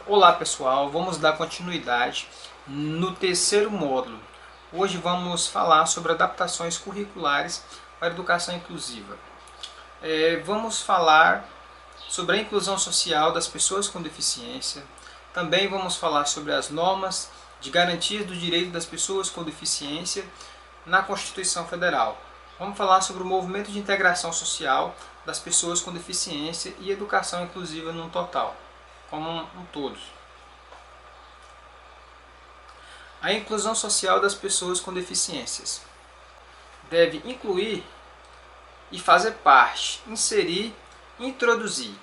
Olá pessoal, vamos dar continuidade no terceiro módulo. Hoje vamos falar sobre adaptações curriculares para a educação inclusiva. Vamos falar sobre a inclusão social das pessoas com deficiência. Também vamos falar sobre as normas de garantia do direito das pessoas com deficiência na Constituição Federal. Vamos falar sobre o movimento de integração social das pessoas com deficiência e educação inclusiva no total, como um todo. A inclusão social das pessoas com deficiências deve incluir e fazer parte, inserir e introduzir.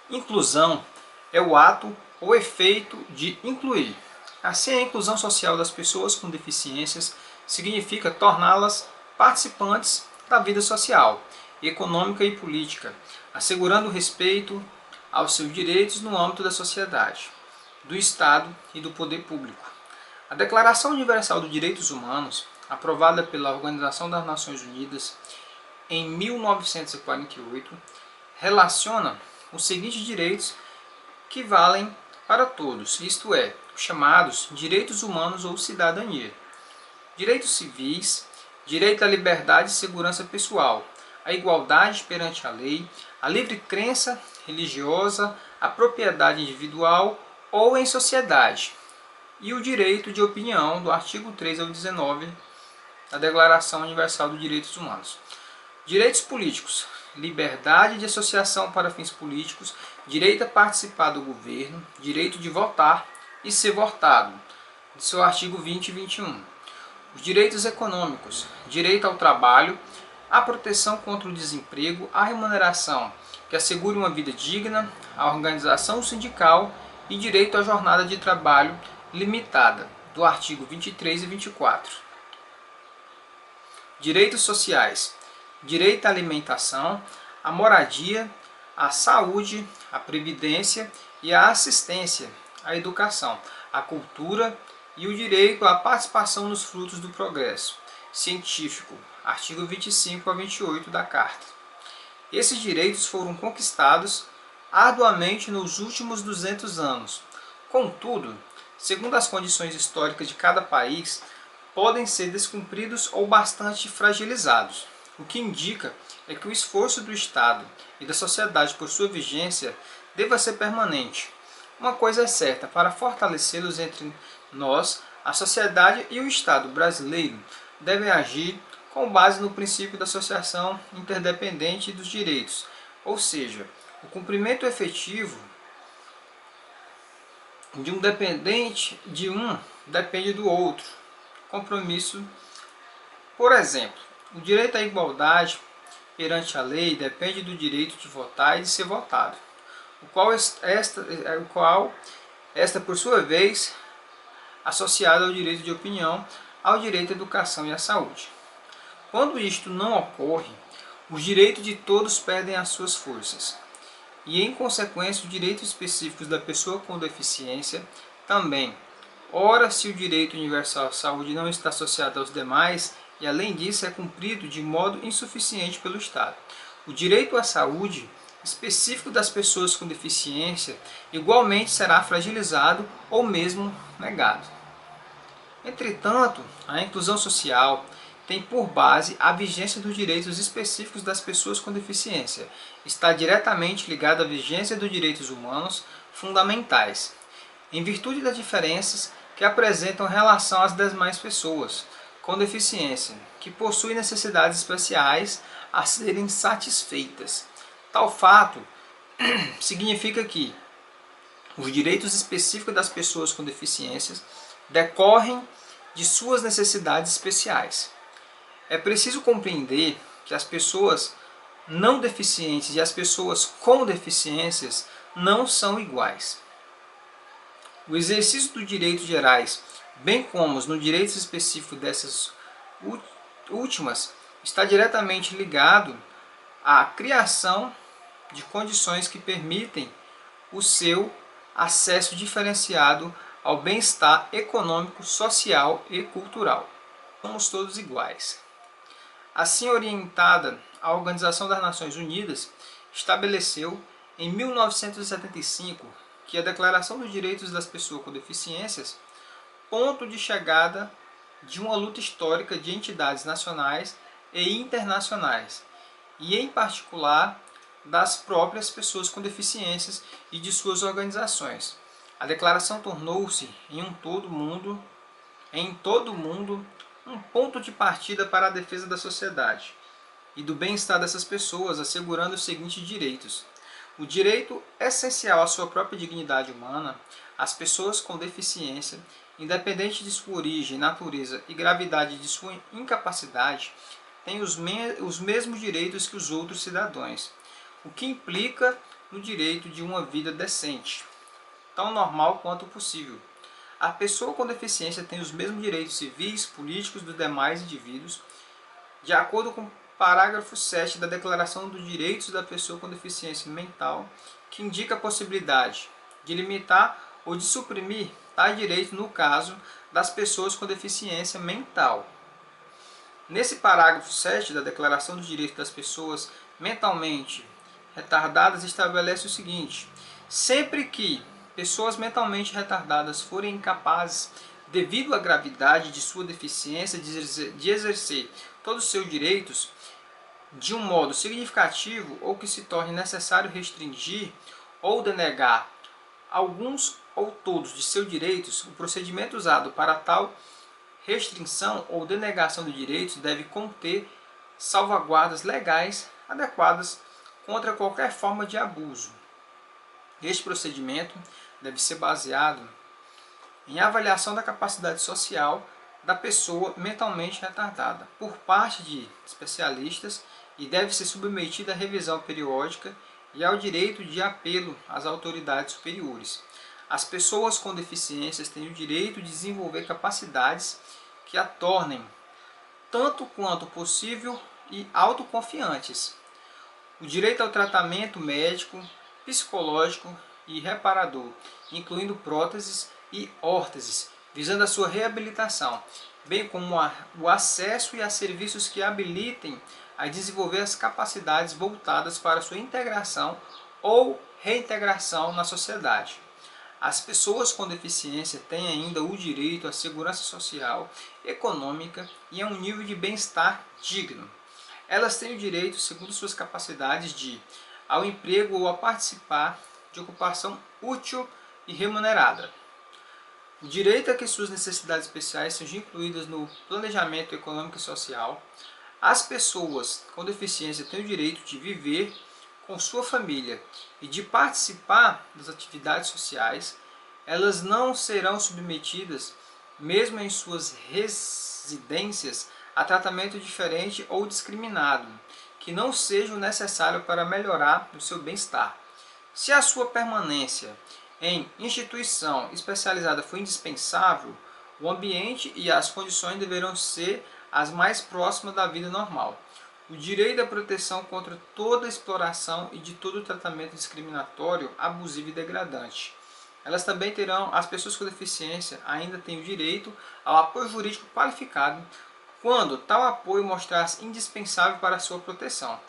Inclusão é o ato ou efeito de incluir. Assim, a inclusão social das pessoas com deficiências significa torná-las participantes da vida social, econômica e política, assegurando o respeito aos seus direitos no âmbito da sociedade, do Estado e do poder público. A Declaração Universal dos Direitos Humanos, aprovada pela Organização das Nações Unidas em 1948, relaciona os seguintes direitos que valem para todos, isto é, os chamados direitos humanos ou cidadania. Direitos civis, direito à liberdade e segurança pessoal, a igualdade perante a lei, a livre crença religiosa, a propriedade individual ou em sociedade, e o direito de opinião do artigo 3 ao 19 da Declaração Universal dos Direitos Humanos. Direitos políticos, liberdade de associação para fins políticos, direito a participar do governo, direito de votar e ser votado, de seu artigo 20 e 21. Os direitos econômicos, direito ao trabalho, a proteção contra o desemprego, a remuneração que assegure uma vida digna, a organização sindical e direito à jornada de trabalho limitada, do artigo 23 e 24. Direitos sociais, direito à alimentação, à moradia, à saúde, à previdência e à assistência, à educação, à cultura e o direito à participação nos frutos do progresso científico, artigo 25 a 28 da Carta. Esses direitos foram conquistados arduamente nos últimos 200 anos. Contudo, segundo as condições históricas de cada país, podem ser descumpridos ou bastante fragilizados, o que indica é que o esforço do Estado e da sociedade por sua vigência deva ser permanente. Uma coisa é certa, para fortalecê-los entre nós, a sociedade e o Estado brasileiro devem agir com base no princípio da associação interdependente dos direitos, ou seja, o cumprimento efetivo de um depende do outro. Compromisso, por exemplo, o direito à igualdade perante a lei depende do direito de votar e de ser votado, o qual esta por sua vez associada ao direito de opinião, ao direito à educação e à saúde. Quando isto não ocorre, os direitos de todos perdem as suas forças, e em consequência os direitos específicos da pessoa com deficiência também. Ora, se o direito universal à saúde não está associado aos demais, e além disso é cumprido de modo insuficiente pelo Estado. O direito à saúde específico das pessoas com deficiência igualmente será fragilizado ou mesmo negado. Entretanto, a inclusão social tem por base a vigência dos direitos específicos das pessoas com deficiência. Está diretamente ligada à vigência dos direitos humanos fundamentais, em virtude das diferenças que apresentam relação às demais pessoas com deficiência, que possuem necessidades especiais a serem satisfeitas. Tal fato significa que os direitos específicos das pessoas com deficiências decorrem de suas necessidades especiais. É preciso compreender que as pessoas não deficientes e as pessoas com deficiências não são iguais. O exercício dos direitos gerais, bem como no direitos específicos dessas últimas, está diretamente ligado à criação de condições que permitem o seu acesso diferenciado ao bem-estar econômico, social e cultural. Somos todos iguais. Assim orientada, a Organização das Nações Unidas estabeleceu em 1975 que a Declaração dos Direitos das Pessoas com Deficiências, ponto de chegada de uma luta histórica de entidades nacionais e internacionais, e em particular das próprias pessoas com deficiências e de suas organizações. A declaração tornou-se em todo o mundo, um ponto de partida para a defesa da sociedade e do bem-estar dessas pessoas, assegurando os seguintes direitos: o direito essencial à sua própria dignidade humana. As pessoas com deficiência, independente de sua origem, natureza e gravidade de sua incapacidade, têm os mesmos direitos que os outros cidadãos, o que implica no direito de uma vida decente, tão normal quanto possível. A pessoa com deficiência tem os mesmos direitos civis, políticos dos demais indivíduos, de acordo com o parágrafo 7 da Declaração dos Direitos da Pessoa com Deficiência Mental, que indica a possibilidade de limitar ou de suprimir tais direitos no caso das pessoas com deficiência mental. Nesse parágrafo 7 da Declaração dos Direitos das Pessoas mentalmente retardadas, estabelece o seguinte: sempre que pessoas mentalmente retardadas forem incapazes, devido à gravidade de sua deficiência, de exercer todos os seus direitos de um modo significativo, ou que se torne necessário restringir ou denegar alguns ou todos de seus direitos, o procedimento usado para tal restrição ou denegação de direitos deve conter salvaguardas legais adequadas contra qualquer forma de abuso. Este procedimento deve ser baseado em avaliação da capacidade social da pessoa mentalmente retardada por parte de especialistas e deve ser submetido à revisão periódica e ao direito de apelo às autoridades superiores. As pessoas com deficiências têm o direito de desenvolver capacidades que a tornem tanto quanto possível e autoconfiantes. O direito ao tratamento médico, psicológico e reparador, incluindo próteses e órteses, visando a sua reabilitação, bem como o acesso a serviços que habilitem a desenvolver as capacidades voltadas para a sua integração ou reintegração na sociedade. As pessoas com deficiência têm ainda o direito à segurança social, econômica e a um nível de bem-estar digno. Elas têm o direito, segundo suas capacidades, ao emprego ou a participar de ocupação útil e remunerada. O direito a que suas necessidades especiais sejam incluídas no planejamento econômico e social. As pessoas com deficiência têm o direito de viver com sua família e de participar das atividades sociais. Elas não serão submetidas, mesmo em suas residências, a tratamento diferente ou discriminado, que não seja necessário para melhorar o seu bem-estar. Se a sua permanência em instituição especializada for indispensável, o ambiente e as condições deverão ser as mais próximas da vida normal. O direito à proteção contra toda exploração e de todo tratamento discriminatório, abusivo e degradante. Elas também terão, as pessoas com deficiência ainda têm o direito ao apoio jurídico qualificado quando tal apoio mostrar-se indispensável para a sua proteção.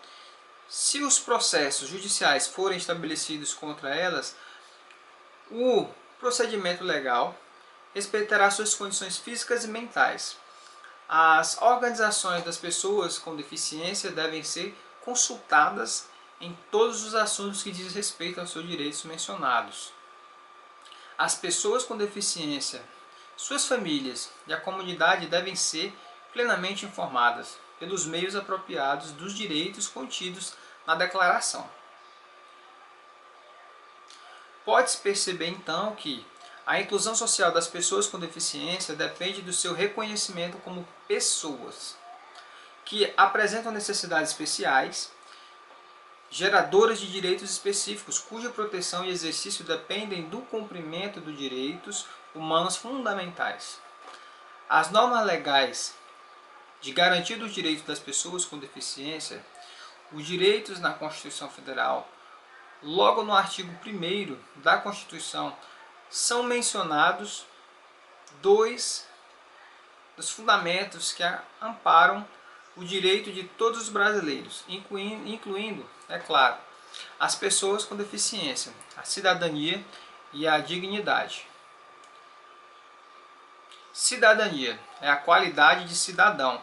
Se os processos judiciais forem estabelecidos contra elas, o procedimento legal respeitará suas condições físicas e mentais. As organizações das pessoas com deficiência devem ser consultadas em todos os assuntos que dizem respeito aos seus direitos mencionados. As pessoas com deficiência, suas famílias e a comunidade devem ser plenamente informadas pelos meios apropriados dos direitos contidos na declaração. Pode-se perceber então que a inclusão social das pessoas com deficiência depende do seu reconhecimento como pessoas que apresentam necessidades especiais, geradoras de direitos específicos, cuja proteção e exercício dependem do cumprimento dos direitos humanos fundamentais. As normas legais de garantia dos direitos das pessoas com deficiência, os direitos na Constituição Federal, logo no artigo 1º da Constituição, são mencionados dois dos fundamentos que amparam o direito de todos os brasileiros, incluindo, é claro, as pessoas com deficiência, a cidadania e a dignidade. Cidadania é a qualidade de cidadão.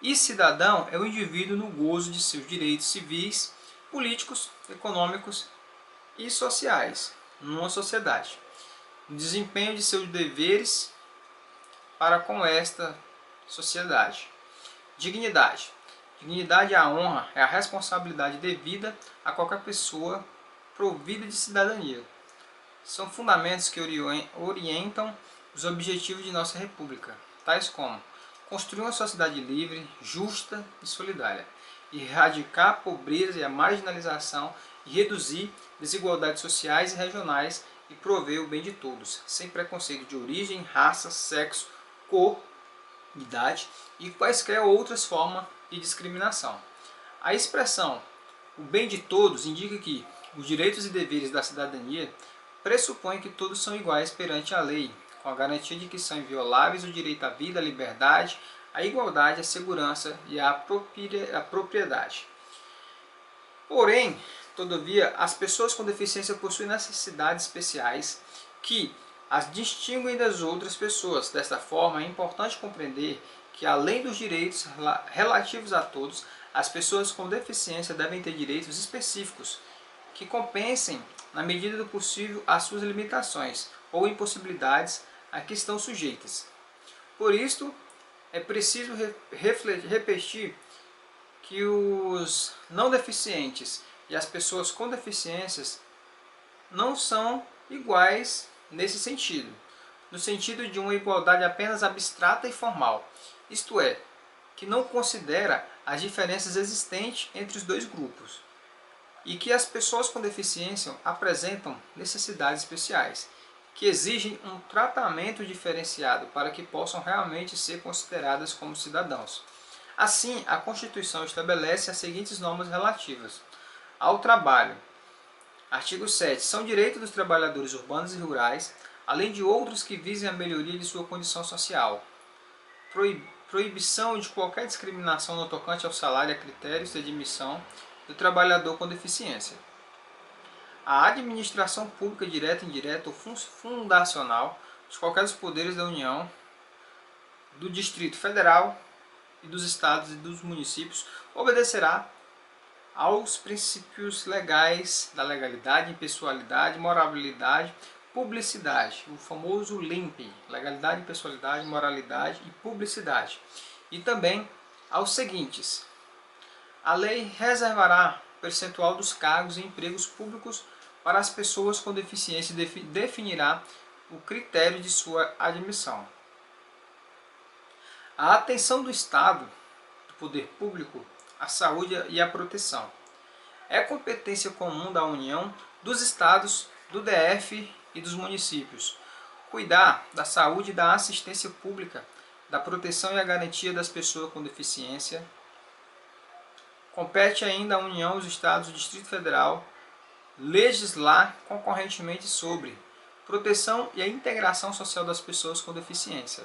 E cidadão é o indivíduo no gozo de seus direitos civis, políticos, econômicos e sociais numa sociedade. No desempenho de seus deveres para com esta sociedade. Dignidade. Dignidade é a honra, é a responsabilidade devida a qualquer pessoa provida de cidadania. São fundamentos que orientam os objetivos de nossa república, tais como construir uma sociedade livre, justa e solidária, erradicar a pobreza e a marginalização e reduzir desigualdades sociais e regionais e prover o bem de todos, sem preconceito de origem, raça, sexo, cor, idade e quaisquer outras formas de discriminação. A expressão o bem de todos indica que os direitos e deveres da cidadania pressupõem que todos são iguais perante a lei, com a garantia de que são invioláveis o direito à vida, à liberdade, à igualdade, à segurança e à propriedade. Porém, todavia, as pessoas com deficiência possuem necessidades especiais que as distinguem das outras pessoas. Desta forma, é importante compreender que, além dos direitos relativos a todos, as pessoas com deficiência devem ter direitos específicos que compensem, na medida do possível, as suas limitações ou impossibilidades a que estão sujeitas. Por isto, é preciso repetir que os não deficientes e as pessoas com deficiências não são iguais nesse sentido, no sentido de uma igualdade apenas abstrata e formal, isto é, que não considera as diferenças existentes entre os dois grupos, e que as pessoas com deficiência apresentam necessidades especiais, que exigem um tratamento diferenciado para que possam realmente ser consideradas como cidadãos. Assim, a Constituição estabelece as seguintes normas relativas ao trabalho. Artigo 7. São direitos dos trabalhadores urbanos e rurais, além de outros que visem a melhoria de sua condição social. Proibição de qualquer discriminação no tocante ao salário e a critérios de admissão do trabalhador com deficiência. A administração pública direta, indireta ou fundacional de qualquer dos poderes da União, do Distrito Federal e dos estados e dos municípios obedecerá aos princípios legais da legalidade, impessoalidade, moralidade, publicidade, o famoso LIMP, legalidade, impessoalidade, moralidade e publicidade. E também aos seguintes: a lei reservará percentual dos cargos e empregos públicos para as pessoas com deficiência e definirá o critério de sua admissão. A atenção do Estado, do poder público, à saúde e à proteção. É competência comum da União, dos Estados, do DF e dos municípios. Cuidar da saúde e da assistência pública, da proteção e a garantia das pessoas com deficiência. Compete ainda à União, os Estados e o Distrito Federal legislar concorrentemente sobre proteção e a integração social das pessoas com deficiência.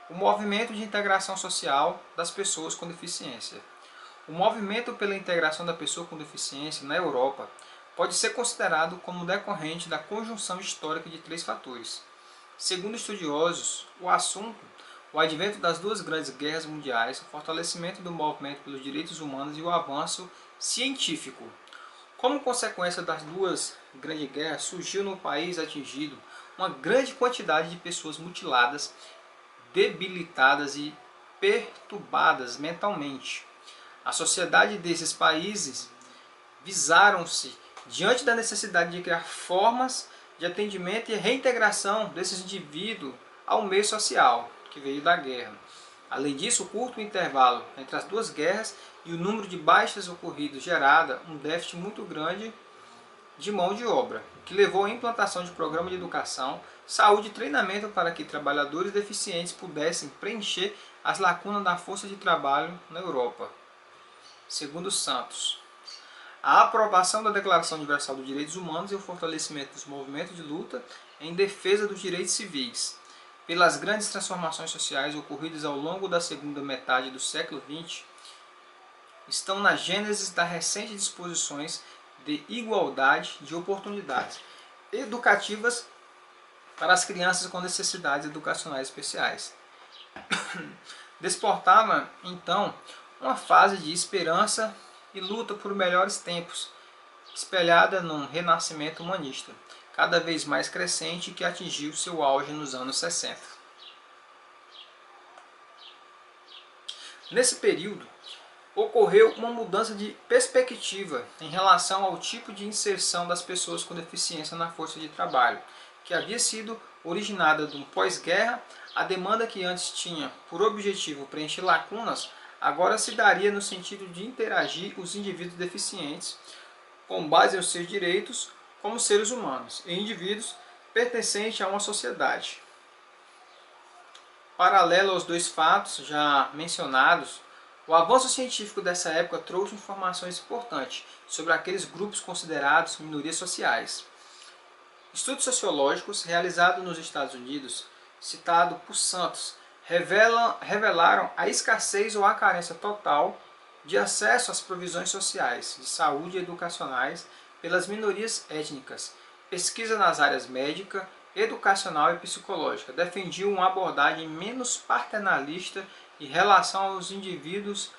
O movimento de integração social das pessoas com deficiência. O movimento pela integração da pessoa com deficiência na Europa pode ser considerado como decorrente da conjunção histórica de três fatores. Segundo estudiosos, o assunto, o advento das duas grandes guerras mundiais, o fortalecimento do movimento pelos direitos humanos e o avanço científico. Como consequência das duas grandes guerras, surgiu no país atingido uma grande quantidade de pessoas mutiladas, debilitadas e perturbadas mentalmente. A sociedade desses países visaram-se diante da necessidade de criar formas de atendimento e reintegração desses indivíduos ao meio social que veio da guerra. Além disso, o curto intervalo entre as duas guerras e o número de baixas ocorridas gerada um déficit muito grande de mão de obra, que levou à implantação de programas de educação, saúde e treinamento para que trabalhadores deficientes pudessem preencher as lacunas da força de trabalho na Europa. Segundo Santos, a aprovação da Declaração Universal dos Direitos Humanos e o fortalecimento dos movimentos de luta em defesa dos direitos civis, pelas grandes transformações sociais ocorridas ao longo da segunda metade do século XX, estão na gênese das recentes disposições de igualdade de oportunidades educativas para as crianças com necessidades educacionais especiais. Desportava, então, uma fase de esperança e luta por melhores tempos, espelhada num renascimento humanista, cada vez mais crescente, que atingiu seu auge nos anos 60. Nesse período, ocorreu uma mudança de perspectiva em relação ao tipo de inserção das pessoas com deficiência na força de trabalho, que havia sido originada de um pós-guerra. A demanda que antes tinha por objetivo preencher lacunas, agora se daria no sentido de interagir os indivíduos deficientes, com base nos seus direitos, como seres humanos e indivíduos pertencentes a uma sociedade. Paralelo aos dois fatos já mencionados, o avanço científico dessa época trouxe informações importantes sobre aqueles grupos considerados minorias sociais. Estudos sociológicos realizados nos Estados Unidos, citado por Santos, revelaram a escassez ou a carência total de acesso às provisões sociais, de saúde e educacionais pelas minorias étnicas. Pesquisa nas áreas médica, educacional e psicológica defendiam uma abordagem menos paternalista em relação aos indivíduos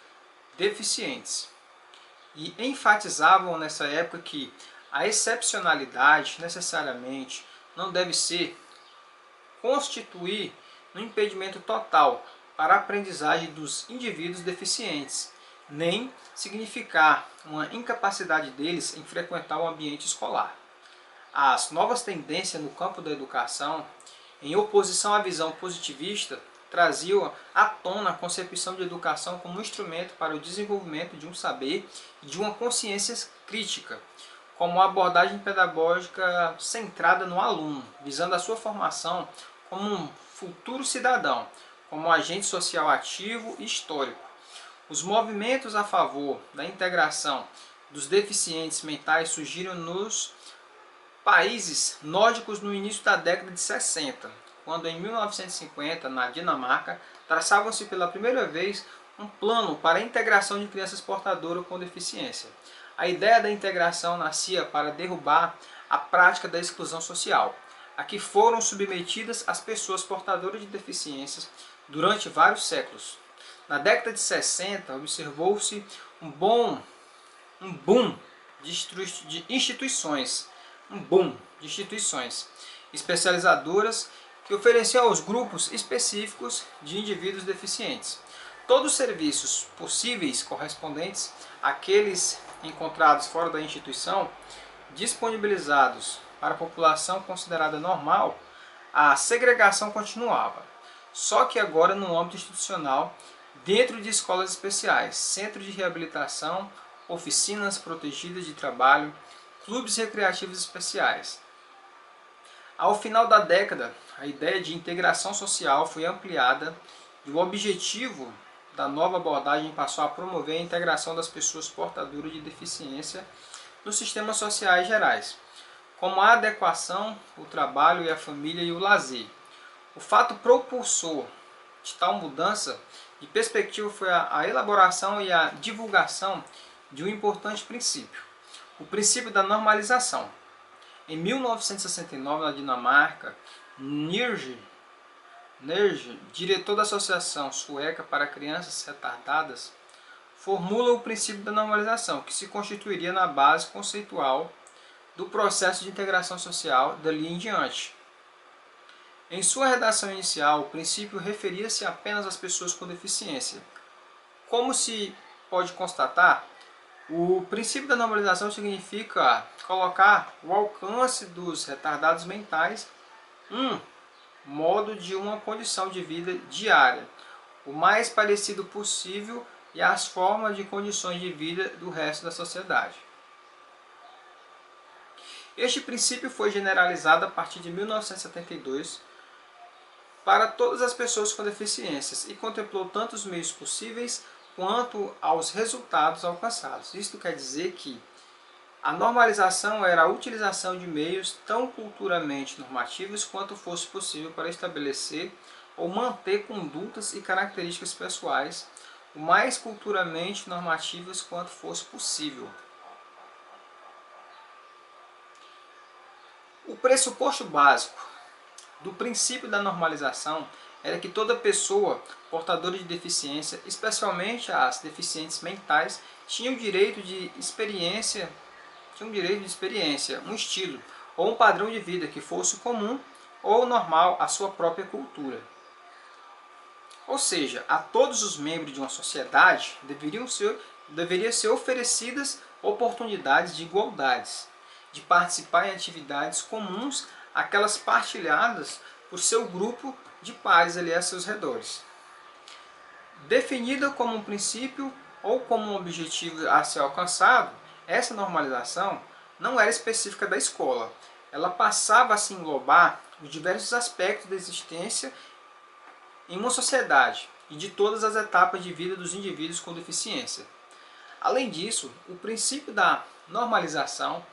deficientes e enfatizavam nessa época que a excepcionalidade necessariamente não deve constituir um impedimento total para a aprendizagem dos indivíduos deficientes, nem significar uma incapacidade deles em frequentar o ambiente escolar. As novas tendências no campo da educação, em oposição à visão positivista, traziam à tona a concepção de educação como um instrumento para o desenvolvimento de um saber e de uma consciência crítica, como uma abordagem pedagógica centrada no aluno, visando a sua formação como um futuro cidadão, como um agente social ativo e histórico. Os movimentos a favor da integração dos deficientes mentais surgiram nos países nórdicos no início da década de 60, quando em 1950, na Dinamarca, traçavam-se pela primeira vez um plano para a integração de crianças portadoras com deficiência. A ideia da integração nascia para derrubar a prática da exclusão social, a que foram submetidas as pessoas portadoras de deficiências durante vários séculos. Na década de 60, observou-se um boom de instituições especializadoras que ofereciam aos grupos específicos de indivíduos deficientes todos os serviços possíveis correspondentes àqueles encontrados fora da instituição, disponibilizados para a população considerada normal. A segregação continuava, só que agora no âmbito institucional, dentro de escolas especiais, centros de reabilitação, oficinas protegidas de trabalho, clubes recreativos especiais. Ao final da década, a ideia de integração social foi ampliada e o objetivo da nova abordagem passou a promover a integração das pessoas portadoras de deficiência nos sistemas sociais gerais, como a adequação, o trabalho e a família e o lazer. O fato propulsor de tal mudança de perspectiva foi a elaboração e a divulgação de um importante princípio, o princípio da normalização. Em 1969, na Dinamarca, Nirge, diretor da Associação Sueca para Crianças Retardadas, formula o princípio da normalização, que se constituiria na base conceitual do processo de integração social dali em diante. Em sua redação inicial, o princípio referia-se apenas às pessoas com deficiência. Como se pode constatar, o princípio da normalização significa colocar o alcance dos retardados mentais modo de uma condição de vida diária, o mais parecido possível e as formas de condições de vida do resto da sociedade. Este princípio foi generalizado a partir de 1972 para todas as pessoas com deficiências e contemplou tanto os meios possíveis quanto aos resultados alcançados. Isto quer dizer que a normalização era a utilização de meios tão culturalmente normativos quanto fosse possível para estabelecer ou manter condutas e características pessoais o mais culturalmente normativas quanto fosse possível. O pressuposto básico do princípio da normalização era que toda pessoa portadora de deficiência, especialmente as deficientes mentais, tinha o direito de experiência, um estilo ou um padrão de vida que fosse comum ou normal à sua própria cultura. Ou seja, a todos os membros de uma sociedade deveriam ser oferecidas oportunidades de igualdades, de participar em atividades comuns, aquelas partilhadas por seu grupo de pares ali a seus redores. Definida como um princípio ou como um objetivo a ser alcançado, essa normalização não era específica da escola. Ela passava a se englobar os diversos aspectos da existência em uma sociedade e de todas as etapas de vida dos indivíduos com deficiência. Além disso, o princípio da normalização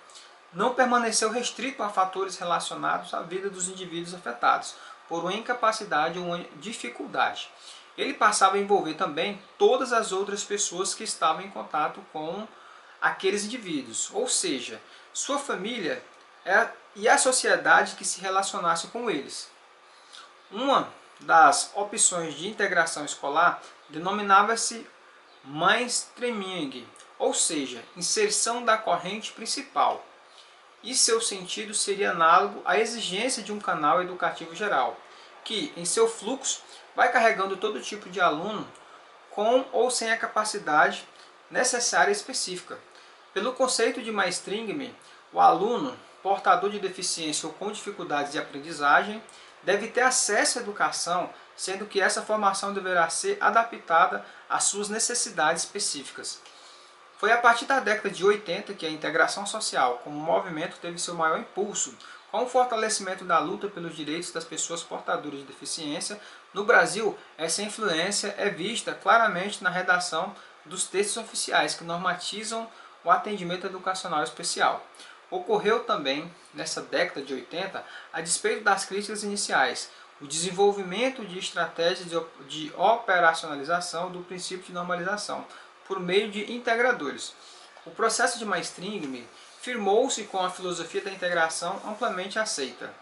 não permaneceu restrito a fatores relacionados à vida dos indivíduos afetados por uma incapacidade ou uma dificuldade. Ele passava a envolver também todas as outras pessoas que estavam em contato com aqueles indivíduos, ou seja, sua família e a sociedade que se relacionasse com eles. Uma das opções de integração escolar denominava-se mainstreaming, ou seja, inserção da corrente principal, e seu sentido seria análogo à exigência de um canal educativo geral, que, em seu fluxo, vai carregando todo tipo de aluno com ou sem a capacidade necessária específica. Pelo conceito de mainstreaming, o aluno portador de deficiência ou com dificuldades de aprendizagem deve ter acesso à educação, sendo que essa formação deverá ser adaptada às suas necessidades específicas. Foi a partir da década de 80 que a integração social como movimento teve seu maior impulso, com o fortalecimento da luta pelos direitos das pessoas portadoras de deficiência. No Brasil, essa influência é vista claramente na redação dos textos oficiais que normatizam o atendimento educacional especial. Ocorreu também, nessa década de 80, a despeito das críticas iniciais, o desenvolvimento de estratégias de operacionalização do princípio de normalização, por meio de integradores. O processo de mainstreaming firmou-se com a filosofia da integração amplamente aceita.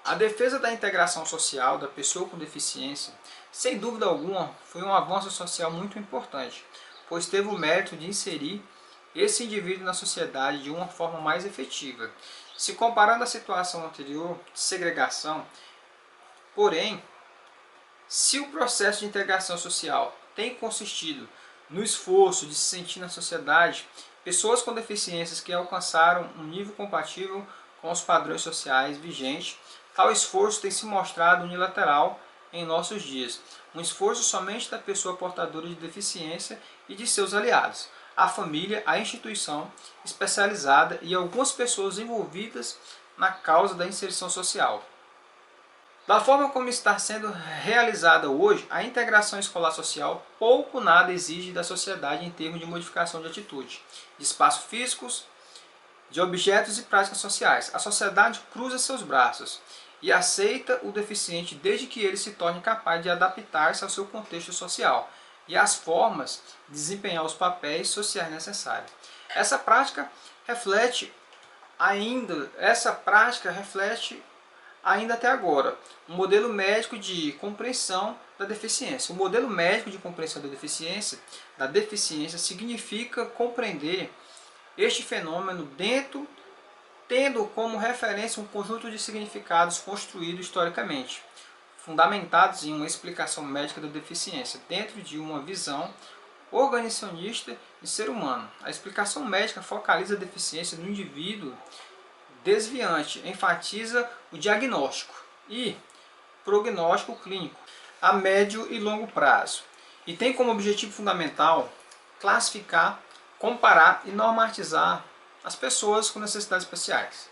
A defesa da integração social da pessoa com deficiência, sem dúvida alguma, foi um avanço social muito importante, pois teve o mérito de inserir esse indivíduo na sociedade de uma forma mais efetiva. Se comparando à situação anterior de segregação, porém, se o processo de integração social tem consistido no esforço de se sentir na sociedade pessoas com deficiências que alcançaram um nível compatível com os padrões sociais vigentes, tal esforço tem se mostrado unilateral em nossos dias, um esforço somente da pessoa portadora de deficiência e de seus aliados, a família, a instituição especializada e algumas pessoas envolvidas na causa da inserção social. Da forma como está sendo realizada hoje, a integração escolar social pouco nada exige da sociedade em termos de modificação de atitude, de espaços físicos, de objetos e práticas sociais. A sociedade cruza seus braços e aceita o deficiente desde que ele se torne capaz de adaptar-se ao seu contexto social e às formas de desempenhar os papéis sociais necessários. Essa prática reflete ainda até agora um modelo médico de compreensão da deficiência. O modelo médico de compreensão da deficiência significa compreender este fenômeno tendo como referência um conjunto de significados construídos historicamente, fundamentados em uma explicação médica da deficiência, dentro de uma visão organizacionista de ser humano. A explicação médica focaliza a deficiência no indivíduo desviante, enfatiza o diagnóstico e prognóstico clínico a médio e longo prazo, e tem como objetivo fundamental classificar, comparar e normatizar as pessoas com necessidades especiais.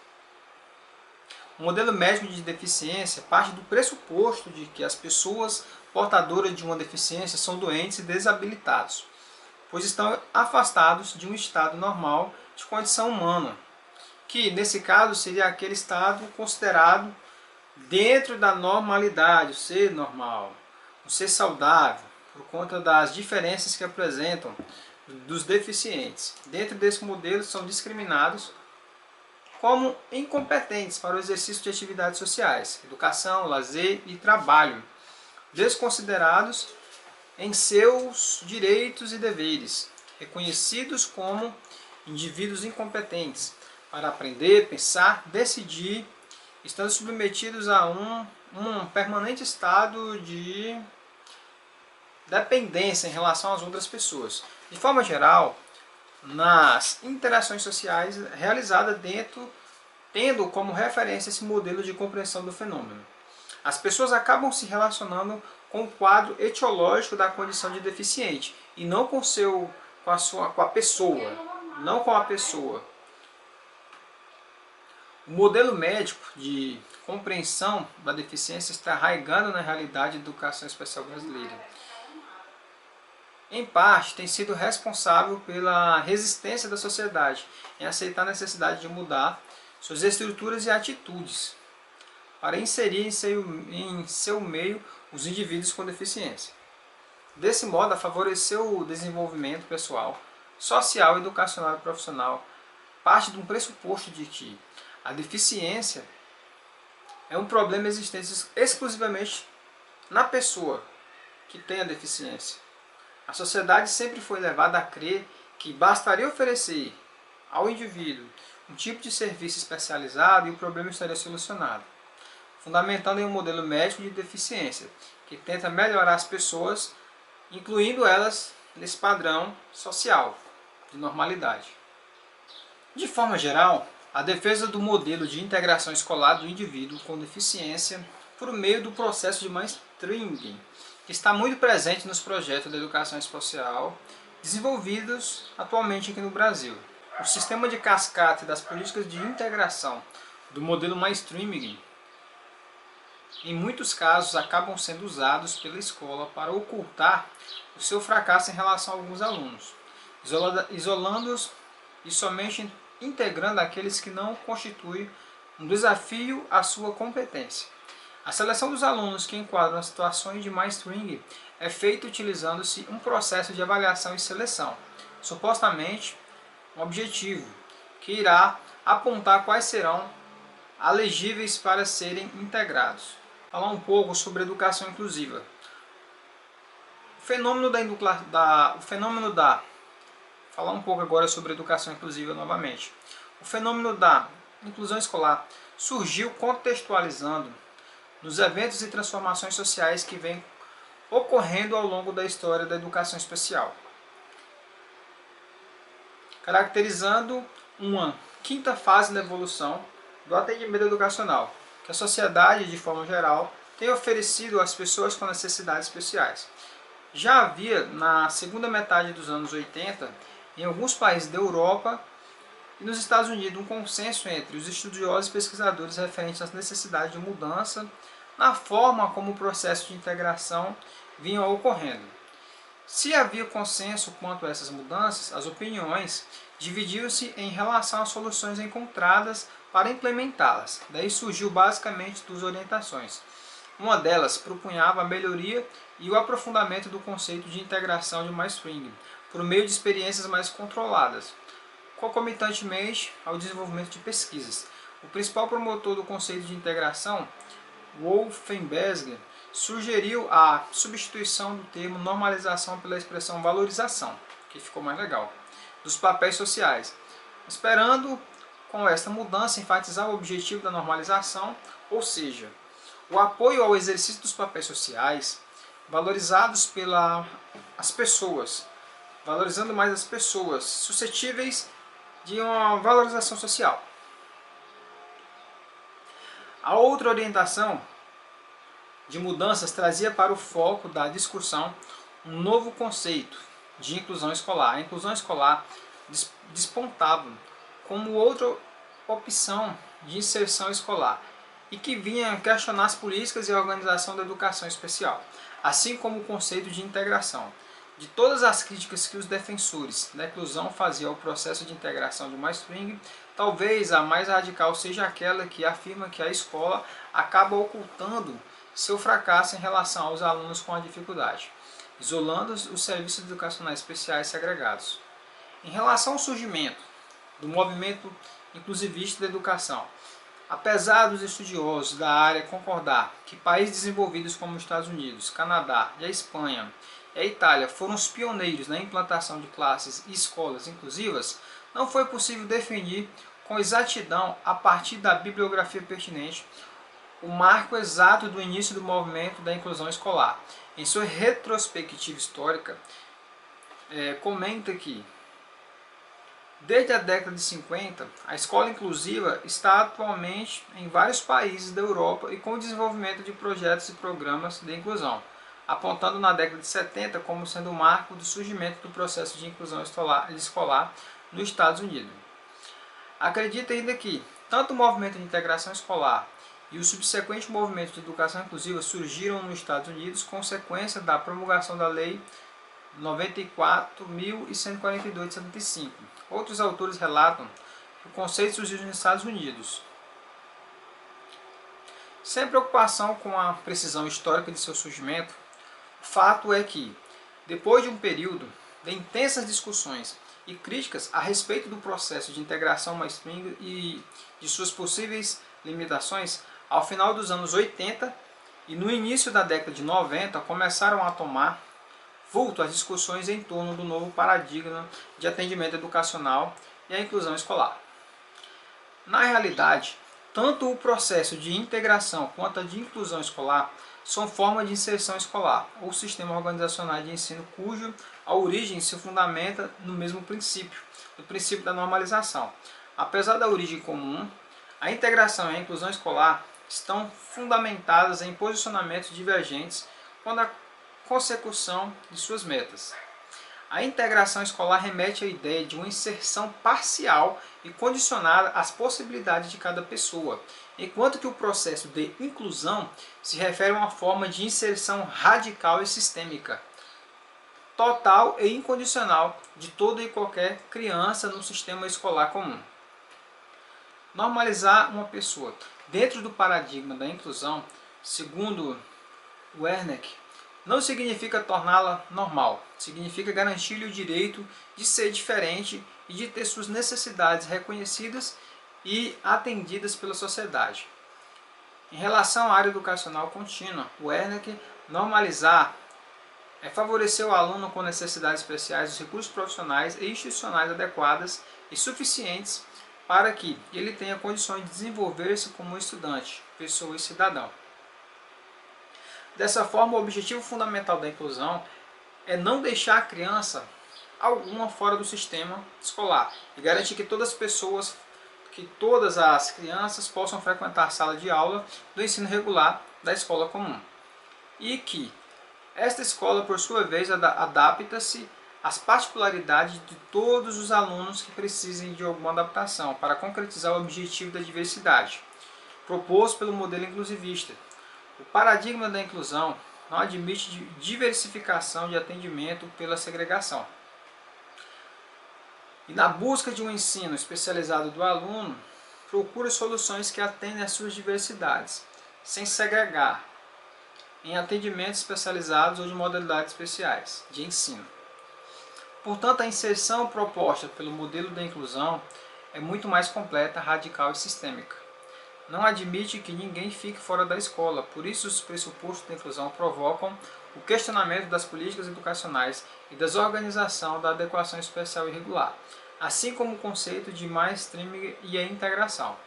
O modelo médico de deficiência parte do pressuposto de que as pessoas portadoras de uma deficiência são doentes e desabilitados, pois estão afastados de um estado normal de condição humana, que nesse caso seria aquele estado considerado dentro da normalidade, o ser normal, o ser saudável, por conta das diferenças que apresentam dos deficientes. Dentro desse modelo são discriminados como incompetentes para o exercício de atividades sociais, educação, lazer e trabalho, desconsiderados em seus direitos e deveres, reconhecidos como indivíduos incompetentes para aprender, pensar, decidir, estando submetidos a um permanente estado de dependência em relação às outras pessoas. De forma geral, nas interações sociais realizadas tendo como referência esse modelo de compreensão do fenômeno. As pessoas acabam se relacionando com o quadro etiológico da condição de deficiente e não com a pessoa, não com a pessoa. O modelo médico de compreensão da deficiência está arraigado na realidade da educação especial brasileira. Em parte, tem sido responsável pela resistência da sociedade em aceitar a necessidade de mudar suas estruturas e atitudes para inserir em seu meio os indivíduos com deficiência. Desse modo, favoreceu o desenvolvimento pessoal, social, educacional e profissional, parte de um pressuposto de que a deficiência é um problema existente exclusivamente na pessoa que tem a deficiência. A sociedade sempre foi levada a crer que bastaria oferecer ao indivíduo um tipo de serviço especializado e o problema estaria solucionado, fundamentando em um modelo médico de deficiência, que tenta melhorar as pessoas, incluindo elas nesse padrão social de normalidade. De forma geral, a defesa do modelo de integração escolar do indivíduo com deficiência por meio do processo de mainstreaming, que está muito presente nos projetos de educação especial desenvolvidos atualmente aqui no Brasil. O sistema de cascata das políticas de integração do modelo mainstreaming, em muitos casos, acabam sendo usados pela escola para ocultar o seu fracasso em relação a alguns alunos, isolando-os e somente integrando aqueles que não constituem um desafio à sua competência. A seleção dos alunos que enquadram as situações de mainstreaming é feita utilizando-se um processo de avaliação e seleção, supostamente um objetivo, que irá apontar quais serão elegíveis para serem integrados. Falar um pouco sobre educação inclusiva. Falar um pouco agora sobre educação inclusiva novamente. O fenômeno da inclusão escolar surgiu contextualizando nos eventos e transformações sociais que vêm ocorrendo ao longo da história da educação especial, caracterizando uma quinta fase da evolução do atendimento educacional, que a sociedade, de forma geral, tem oferecido às pessoas com necessidades especiais. Já havia, na segunda metade dos anos 80, em alguns países da Europa e nos Estados Unidos, um consenso entre os estudiosos e pesquisadores referentes às necessidades de mudança na forma como o processo de integração vinha ocorrendo. Se havia consenso quanto a essas mudanças, as opiniões dividiam-se em relação às soluções encontradas para implementá-las. Daí surgiu basicamente duas orientações. Uma delas propunhava a melhoria e o aprofundamento do conceito de integração de mainstreaming, por meio de experiências mais controladas, concomitantemente ao desenvolvimento de pesquisas. O principal promotor do conceito de integração, Wolfenberger, sugeriu a substituição do termo normalização pela expressão valorização, que ficou mais legal, dos papéis sociais, esperando com esta mudança enfatizar o objetivo da normalização, ou seja, o apoio ao exercício dos papéis sociais valorizados pelas pessoas, valorizando mais as pessoas suscetíveis de uma valorização social. A outra orientação de mudanças trazia para o foco da discussão um novo conceito de inclusão escolar. A inclusão escolar despontava como outra opção de inserção escolar e que vinha questionar as políticas e a organização da educação especial, assim como o conceito de integração. De todas as críticas que os defensores da inclusão faziam ao processo de integração de mainstreaming, talvez a mais radical seja aquela que afirma que a escola acaba ocultando seu fracasso em relação aos alunos com a dificuldade, isolando os serviços educacionais especiais segregados. Em relação ao surgimento do movimento inclusivista da educação. Apesar dos estudiosos da área concordar que países desenvolvidos como os Estados Unidos, Canadá e a Espanha e a Itália foram os pioneiros na implantação de classes e escolas inclusivas, não foi possível definir com exatidão, a partir da bibliografia pertinente, o marco exato do início do movimento da inclusão escolar. Em sua retrospectiva histórica, comenta que, desde a década de 50, a escola inclusiva está atualmente em vários países da Europa e com o desenvolvimento de projetos e programas de inclusão, apontando na década de 70 como sendo o marco do surgimento do processo de inclusão escolar nos Estados Unidos. Acredita ainda que tanto o movimento de integração escolar e o subsequente movimento de educação inclusiva surgiram nos Estados Unidos consequência da promulgação da Lei 94.142 de 75. Outros autores relatam que o conceito surgiu nos Estados Unidos. Sem preocupação com a precisão histórica de seu surgimento, o fato é que, depois de um período de intensas discussões e críticas a respeito do processo de integração mainstream e de suas possíveis limitações, ao final dos anos 80 e no início da década de 90 começaram a tomar vulto as discussões em torno do novo paradigma de atendimento educacional e a inclusão escolar. Na realidade, tanto o processo de integração quanto a de inclusão escolar são formas de inserção escolar, ou sistema organizacional de ensino cujo a origem se fundamenta no mesmo princípio, no princípio da normalização. Apesar da origem comum, a integração e a inclusão escolar estão fundamentadas em posicionamentos divergentes quanto à consecução de suas metas. A integração escolar remete à ideia de uma inserção parcial e condicionada às possibilidades de cada pessoa, enquanto que o processo de inclusão se refere a uma forma de inserção radical e sistêmica, total e incondicional de toda e qualquer criança no sistema escolar comum. Normalizar uma pessoa dentro do paradigma da inclusão, segundo Wernicke, não significa torná-la normal, significa garantir-lhe o direito de ser diferente e de ter suas necessidades reconhecidas e atendidas pela sociedade. Em relação à área educacional contínua, Wernicke, normalizar é favorecer o aluno com necessidades especiais os recursos profissionais e institucionais adequadas e suficientes para que ele tenha condições de desenvolver-se como estudante, pessoa e cidadão. Dessa forma, o objetivo fundamental da inclusão é não deixar a criança alguma fora do sistema escolar e garantir que todas as crianças possam frequentar a sala de aula do ensino regular da escola comum. E que esta escola, por sua vez, adapta-se às particularidades de todos os alunos que precisem de alguma adaptação para concretizar o objetivo da diversidade, proposto pelo modelo inclusivista. O paradigma da inclusão não admite diversificação de atendimento pela segregação. E na busca de um ensino especializado do aluno, procura soluções que atendem às suas diversidades, sem segregar, em atendimentos especializados ou de modalidades especiais de ensino. Portanto, a inserção proposta pelo modelo da inclusão é muito mais completa, radical e sistêmica. Não admite que ninguém fique fora da escola, por isso os pressupostos da inclusão provocam o questionamento das políticas educacionais e das organização da adequação especial e regular, assim como o conceito de mainstreaming e a integração.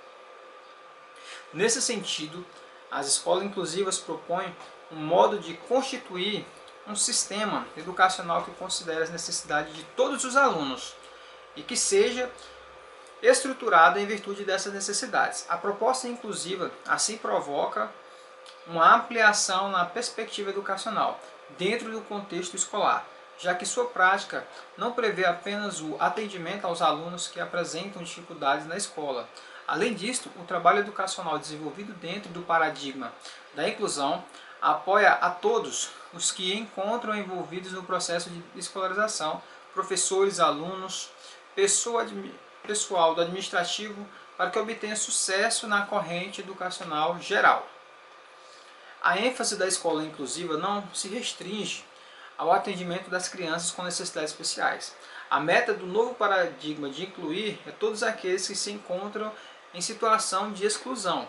Nesse sentido, as escolas inclusivas propõem um modo de constituir um sistema educacional que considere as necessidades de todos os alunos e que seja estruturado em virtude dessas necessidades. A proposta inclusiva assim provoca uma ampliação na perspectiva educacional dentro do contexto escolar, já que sua prática não prevê apenas o atendimento aos alunos que apresentam dificuldades na escola. Além disso, o trabalho educacional desenvolvido dentro do paradigma da inclusão apoia a todos os que encontram envolvidos no processo de escolarização, professores, alunos, pessoal do administrativo, para que obtenha sucesso na corrente educacional geral. A ênfase da escola inclusiva não se restringe ao atendimento das crianças com necessidades especiais. A meta do novo paradigma de incluir é todos aqueles que se encontram em situação de exclusão,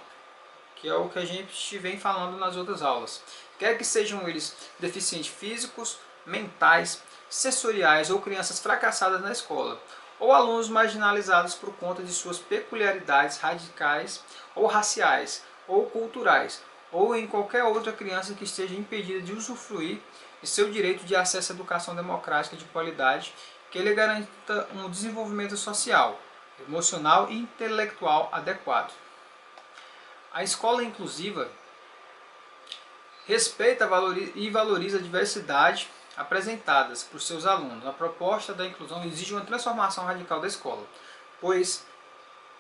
que é o que a gente vem falando nas outras aulas. Quer que sejam eles deficientes físicos, mentais, sensoriais ou crianças fracassadas na escola, ou alunos marginalizados por conta de suas peculiaridades radicais ou raciais ou culturais, ou em qualquer outra criança que esteja impedida de usufruir de seu direito de acesso à educação democrática de qualidade, que lhe garanta um desenvolvimento social, emocional e intelectual adequado. A escola inclusiva respeita e valoriza a diversidade apresentadas por seus alunos. A proposta da inclusão exige uma transformação radical da escola, pois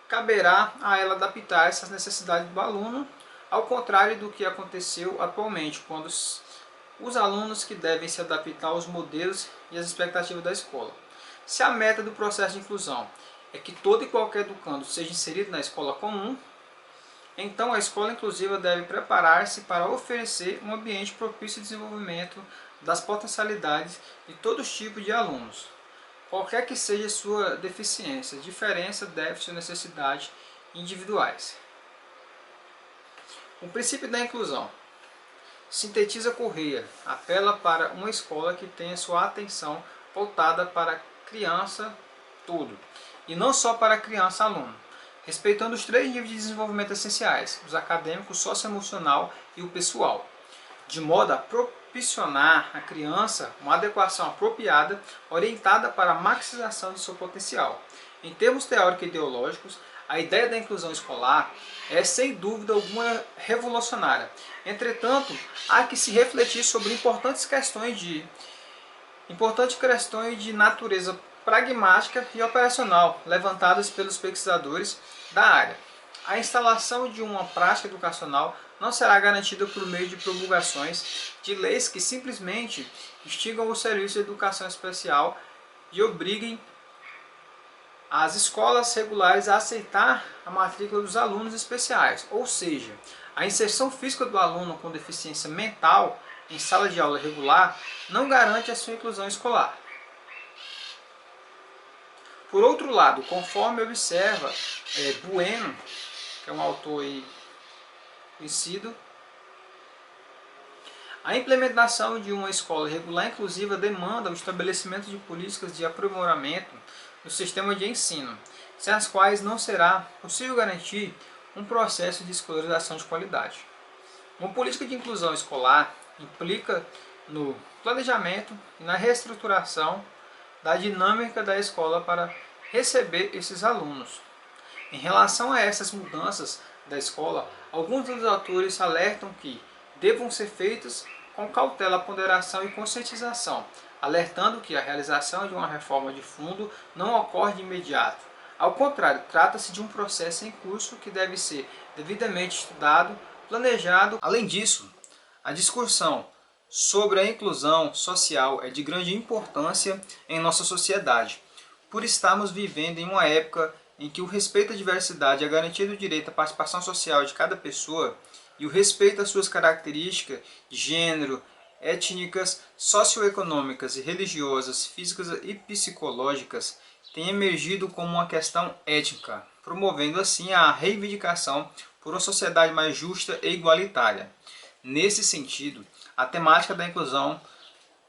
caberá a ela adaptar essas necessidades do aluno, ao contrário do que aconteceu atualmente, quando os alunos que devem se adaptar aos modelos e às expectativas da escola. Se a meta do processo de inclusão é que todo e qualquer educando seja inserido na escola comum, então a escola inclusiva deve preparar-se para oferecer um ambiente propício ao desenvolvimento das potencialidades de todos os tipos de alunos, qualquer que seja sua deficiência, diferença, déficit ou necessidade individuais. O princípio da inclusão. Sintetiza Correia apela para uma escola que tenha sua atenção voltada para a criança todo, e não só para a criança-aluno, respeitando os 3 níveis de desenvolvimento essenciais, os acadêmicos, socioemocional e o pessoal, de modo a proporcionar à criança uma adequação apropriada, orientada para a maximização de seu potencial. Em termos teórico-ideológicos, a ideia da inclusão escolar é, sem dúvida alguma, revolucionária. Entretanto, há que se refletir sobre importantes questões de natureza pragmática e operacional, levantadas pelos pesquisadores da área. A instalação de uma prática educacional não será garantida por meio de promulgações de leis que simplesmente extingam o serviço de educação especial e obriguem as escolas regulares a aceitar a matrícula dos alunos especiais, ou seja, a inserção física do aluno com deficiência mental em sala de aula regular não garante a sua inclusão escolar. Por outro lado, conforme observa Bueno, que é um autor conhecido, a implementação de uma escola regular inclusiva demanda o estabelecimento de políticas de aprimoramento no sistema de ensino, sem as quais não será possível garantir um processo de escolarização de qualidade. Uma política de inclusão escolar implica no planejamento e na reestruturação da dinâmica da escola para receber esses alunos. Em relação a essas mudanças da escola, alguns dos autores alertam que devam ser feitas com cautela, ponderação e conscientização, alertando que a realização de uma reforma de fundo não ocorre de imediato. Ao contrário, trata-se de um processo em curso que deve ser devidamente estudado, planejado. Além disso, a discussão sobre a inclusão social é de grande importância em nossa sociedade, por estarmos vivendo em uma época em que o respeito à diversidade e a garantia do direito à participação social de cada pessoa e o respeito às suas características de gênero, étnicas, socioeconômicas e religiosas, físicas e psicológicas tem emergido como uma questão ética, promovendo assim a reivindicação por uma sociedade mais justa e igualitária. Nesse sentido, a temática da inclusão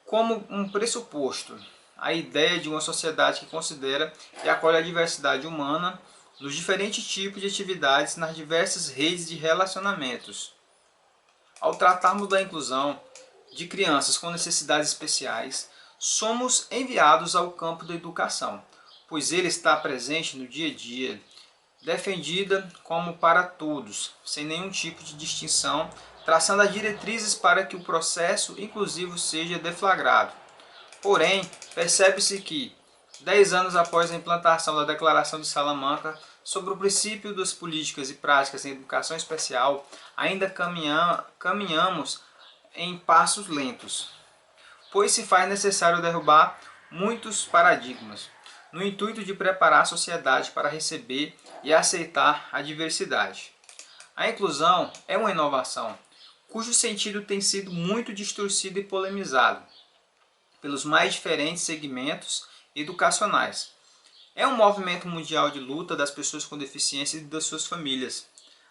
como um pressuposto, a ideia de uma sociedade que considera e acolhe a diversidade humana nos diferentes tipos de atividades nas diversas redes de relacionamentos. Ao tratarmos da inclusão de crianças com necessidades especiais, somos enviados ao campo da educação, pois ele está presente no dia a dia, defendida como para todos, sem nenhum tipo de distinção, traçando as diretrizes para que o processo inclusivo seja deflagrado. Porém, percebe-se que, 10 anos após a implantação da Declaração de Salamanca sobre o princípio das políticas e práticas em educação especial, ainda caminhamos em passos lentos, pois se faz necessário derrubar muitos paradigmas, no intuito de preparar a sociedade para receber e aceitar a diversidade. A inclusão é uma inovação, cujo sentido tem sido muito distorcido e polemizado pelos mais diferentes segmentos educacionais. É um movimento mundial de luta das pessoas com deficiência e das suas famílias,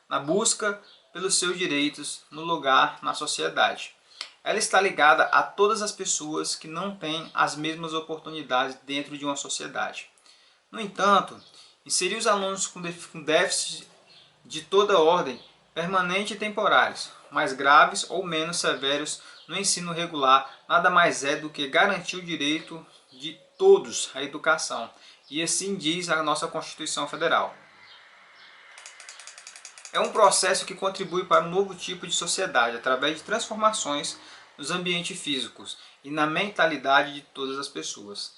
na busca pelos seus direitos no lugar na sociedade. Ela está ligada a todas as pessoas que não têm as mesmas oportunidades dentro de uma sociedade. No entanto, inserir os alunos com déficit de toda ordem, permanente e temporários, mais graves ou menos severos no ensino regular, nada mais é do que garantir o direito de todos à educação, e assim diz a nossa Constituição Federal. É um processo que contribui para um novo tipo de sociedade, através de transformações nos ambientes físicos e na mentalidade de todas as pessoas.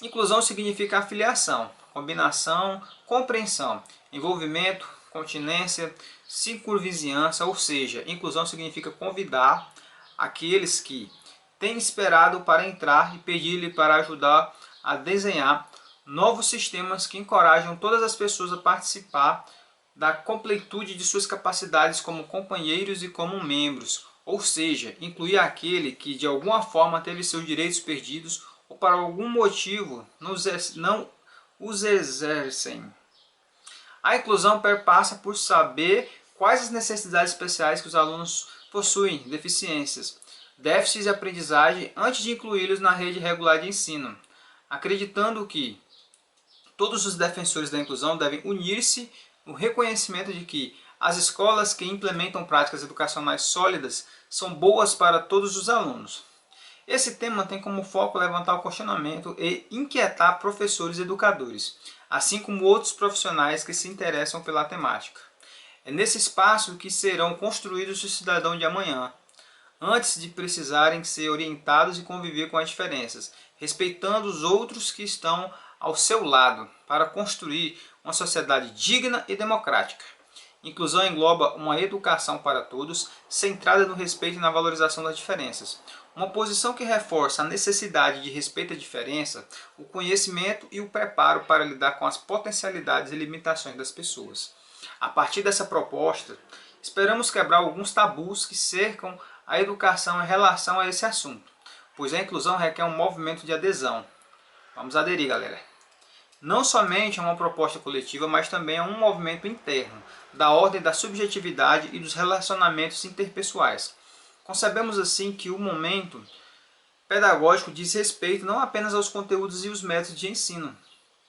Inclusão significa afiliação, combinação, compreensão, envolvimento, continência, circunvizinhança, ou seja, inclusão significa convidar aqueles que têm esperado para entrar e pedir-lhe para ajudar a desenhar novos sistemas que encorajam todas as pessoas a participar da completude de suas capacidades como companheiros e como membros, ou seja, incluir aquele que de alguma forma teve seus direitos perdidos ou por algum motivo não os exercem. A inclusão perpassa por saber quais as necessidades especiais que os alunos possuem, deficiências, déficits de aprendizagem, antes de incluí-los na rede regular de ensino, acreditando que todos os defensores da inclusão devem unir-se no reconhecimento de que as escolas que implementam práticas educacionais sólidas são boas para todos os alunos. Esse tema tem como foco levantar o questionamento e inquietar professores e educadores, assim como outros profissionais que se interessam pela temática. É nesse espaço que serão construídos os cidadãos de amanhã, antes de precisarem ser orientados e conviver com as diferenças, respeitando os outros que estão ao seu lado, para construir uma sociedade digna e democrática. Inclusão engloba uma educação para todos, centrada no respeito e na valorização das diferenças. Uma posição que reforça a necessidade de respeito à diferença, o conhecimento e o preparo para lidar com as potencialidades e limitações das pessoas. A partir dessa proposta, esperamos quebrar alguns tabus que cercam a educação em relação a esse assunto, pois a inclusão requer um movimento de adesão. Vamos aderir, galera. Não somente é uma proposta coletiva, mas também é um movimento interno, da ordem da subjetividade e dos relacionamentos interpessoais. Concebemos assim que o momento pedagógico diz respeito não apenas aos conteúdos e os métodos de ensino,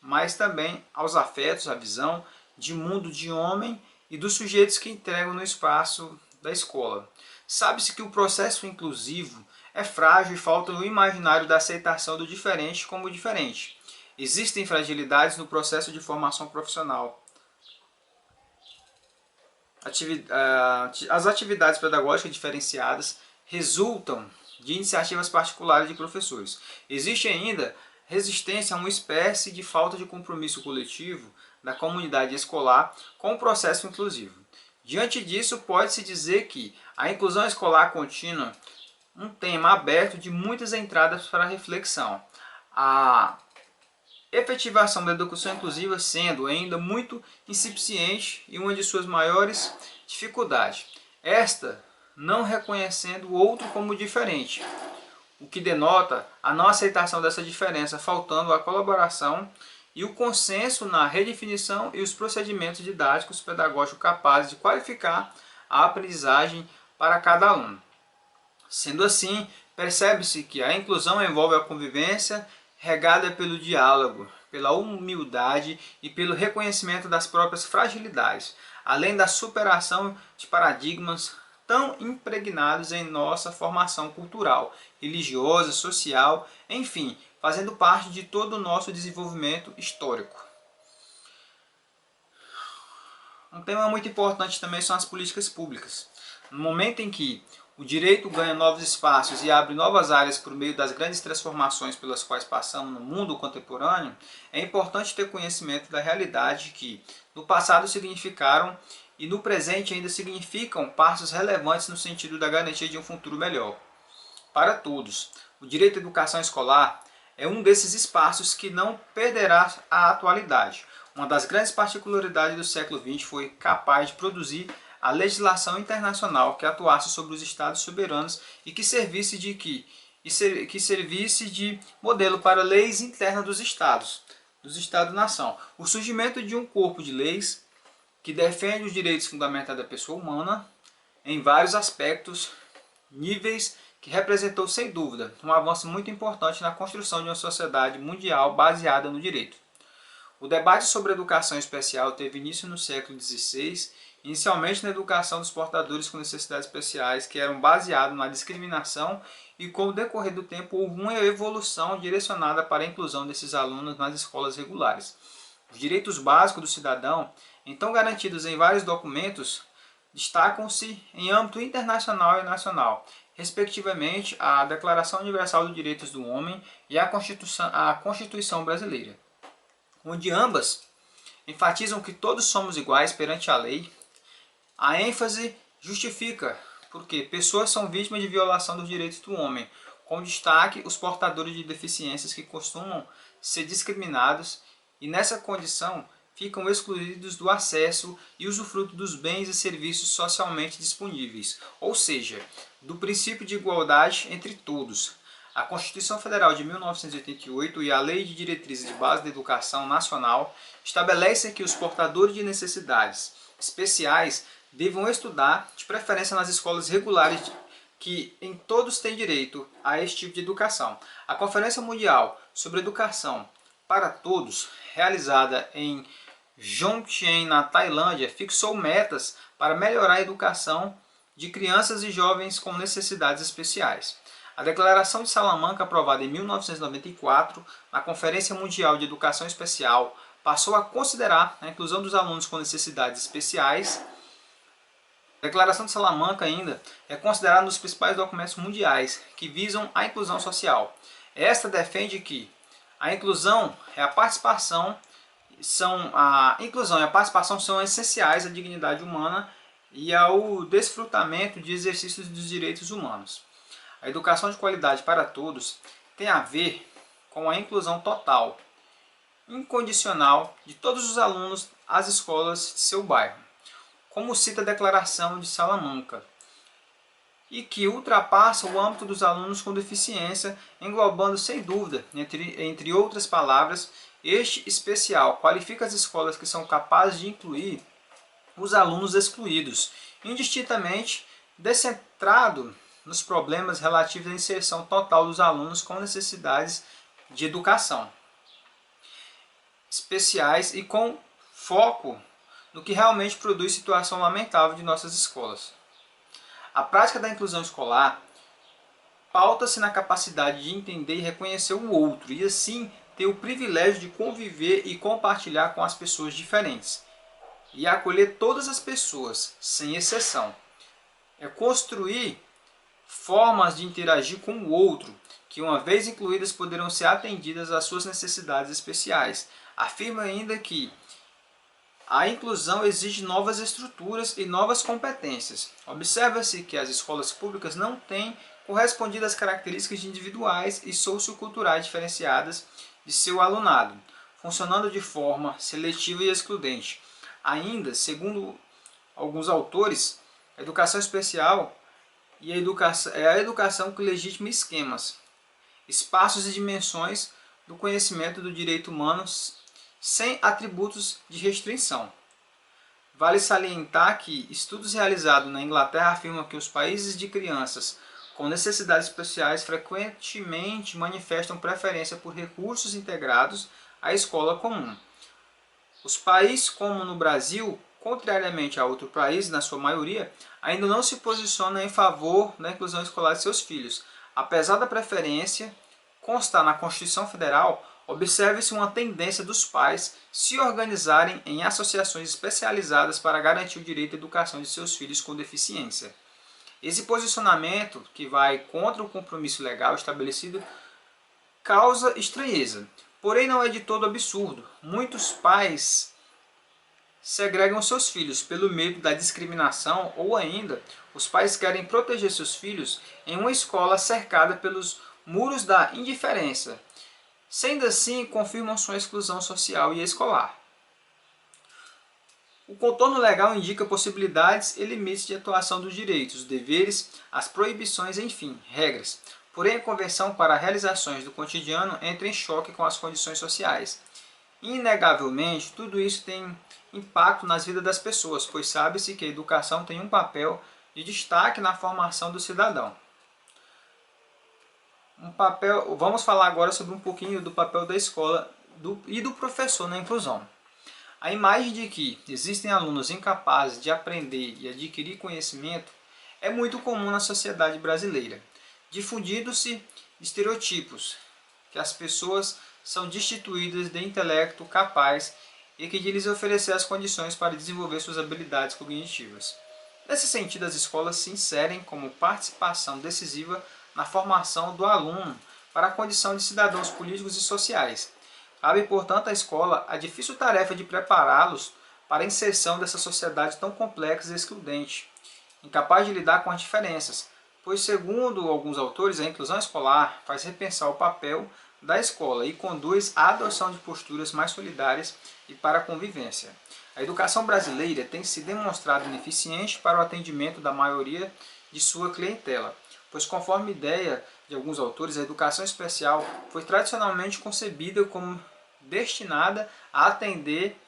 mas também aos afetos, à visão de mundo de homem e dos sujeitos que integram no espaço da escola. Sabe-se que o processo inclusivo é frágil e falta o imaginário da aceitação do diferente como diferente. Existem fragilidades no processo de formação profissional. As atividades pedagógicas diferenciadas resultam de iniciativas particulares de professores. Existe ainda resistência a uma espécie de falta de compromisso coletivo da comunidade escolar com o processo inclusivo. Diante disso, pode-se dizer que a inclusão escolar contínua é um tema aberto de muitas entradas para reflexão. A efetivação da educação inclusiva sendo ainda muito incipiente e uma de suas maiores dificuldades. Esta não reconhecendo o outro como diferente, o que denota a não aceitação dessa diferença, faltando a colaboração e o consenso na redefinição e os procedimentos didáticos pedagógicos capazes de qualificar a aprendizagem para cada aluno. Sendo assim, percebe-se que a inclusão envolve a convivência regada pelo diálogo, pela humildade e pelo reconhecimento das próprias fragilidades, além da superação de paradigmas tão impregnados em nossa formação cultural, religiosa, social, enfim, fazendo parte de todo o nosso desenvolvimento histórico. Um tema muito importante também são as políticas públicas. No momento em que o direito ganha novos espaços e abre novas áreas por meio das grandes transformações pelas quais passamos no mundo contemporâneo, é importante ter conhecimento da realidade que no passado significaram e no presente ainda significam passos relevantes no sentido da garantia de um futuro melhor para todos. O direito à educação escolar é um desses espaços que não perderá a atualidade. Uma das grandes particularidades do século XX foi capaz de produzir a legislação internacional que atuasse sobre os estados soberanos e que servisse de que servisse de modelo para leis internas dos Estados-nação. O surgimento de um corpo de leis que defende os direitos fundamentais da pessoa humana em vários aspectos, níveis, que representou sem dúvida um avanço muito importante na construção de uma sociedade mundial baseada no direito. O debate sobre educação especial teve início no século XVI, inicialmente na educação dos portadores com necessidades especiais, que eram baseados na discriminação, e com o decorrer do tempo houve uma evolução direcionada para a inclusão desses alunos nas escolas regulares. Os direitos básicos do cidadão, então garantidos em vários documentos, destacam-se em âmbito internacional e nacional, respectivamente a Declaração Universal dos Direitos do Homem e a Constituição Brasileira, onde ambas enfatizam que todos somos iguais perante a lei. A ênfase justifica porque pessoas são vítimas de violação dos direitos do homem, com destaque os portadores de deficiências que costumam ser discriminados e nessa condição ficam excluídos do acesso e usufruto dos bens e serviços socialmente disponíveis, ou seja, do princípio de igualdade entre todos. A Constituição Federal de 1988 e a Lei de Diretrizes de Base da Educação Nacional estabelecem que os portadores de necessidades especiais devam estudar, de preferência nas escolas regulares, que em todos têm direito a esse tipo de educação. A Conferência Mundial sobre Educação para Todos, realizada em Jomtien, na Tailândia, fixou metas para melhorar a educação de crianças e jovens com necessidades especiais. A Declaração de Salamanca, aprovada em 1994, na Conferência Mundial de Educação Especial, passou a considerar a inclusão dos alunos com necessidades especiais. A Declaração de Salamanca ainda é considerada um dos principais documentos mundiais que visam a inclusão social. Esta defende que a inclusão e a participação são essenciais à dignidade humana e ao desfrutamento de exercícios dos direitos humanos. A educação de qualidade para todos tem a ver com a inclusão total, incondicional, de todos os alunos às escolas de seu bairro, como cita a Declaração de Salamanca, e que ultrapassa o âmbito dos alunos com deficiência, englobando sem dúvida, entre outras palavras, este especial qualifica as escolas que são capazes de incluir os alunos excluídos, indistintamente descentrado nos problemas relativos à inserção total dos alunos com necessidades de educação especiais e com foco no que realmente produz situação lamentável de nossas escolas. A prática da inclusão escolar pauta-se na capacidade de entender e reconhecer o outro e assim ter o privilégio de conviver e compartilhar com as pessoas diferentes e acolher todas as pessoas, sem exceção. É construir formas de interagir com o outro, que uma vez incluídas poderão ser atendidas às suas necessidades especiais. Afirma ainda que a inclusão exige novas estruturas e novas competências. Observa-se que as escolas públicas não têm correspondido às características individuais e socioculturais diferenciadas de seu alunado, funcionando de forma seletiva e excludente. Ainda, segundo alguns autores, a educação especial é a educação que legitima esquemas, espaços e dimensões do conhecimento do direito humano sem atributos de restrição. Vale salientar que estudos realizados na Inglaterra afirmam que os países de crianças com necessidades especiais frequentemente manifestam preferência por recursos integrados à escola comum. Os países, como no Brasil, contrariamente a outros países, na sua maioria, ainda não se posicionam em favor da inclusão escolar de seus filhos. Apesar da preferência constar na Constituição Federal, observa-se uma tendência dos pais se organizarem em associações especializadas para garantir o direito à educação de seus filhos com deficiência. Esse posicionamento, que vai contra o compromisso legal estabelecido, causa estranheza. Porém, não é de todo absurdo. Muitos pais segregam seus filhos pelo medo da discriminação ou ainda os pais querem proteger seus filhos em uma escola cercada pelos muros da indiferença. Sendo assim, confirmam sua exclusão social e escolar. O contorno legal indica possibilidades e limites de atuação dos direitos, deveres, as proibições, enfim, regras. Porém, a convenção para realizações do cotidiano entra em choque com as condições sociais. Inegavelmente, tudo isso tem impacto nas vidas das pessoas, pois sabe-se que a educação tem um papel de destaque na formação do cidadão. Vamos falar agora sobre um pouquinho do papel da escola e do professor na inclusão. A imagem de que existem alunos incapazes de aprender e adquirir conhecimento é muito comum na sociedade brasileira, difundindo-se estereotipos que as pessoas são destituídas de intelecto capaz e que de lhes oferecer as condições para desenvolver suas habilidades cognitivas. Nesse sentido, as escolas se inserem como participação decisiva na formação do aluno para a condição de cidadãos políticos e sociais. Cabe, portanto, à escola a difícil tarefa de prepará-los para a inserção dessa sociedade tão complexa e excludente, incapaz de lidar com as diferenças, pois, segundo alguns autores, a inclusão escolar faz repensar o papel da escola e conduz à adoção de posturas mais solidárias e para a convivência. A educação brasileira tem se demonstrado ineficiente para o atendimento da maioria de sua clientela, pois, conforme ideia de alguns autores, a educação especial foi tradicionalmente concebida como destinada a atender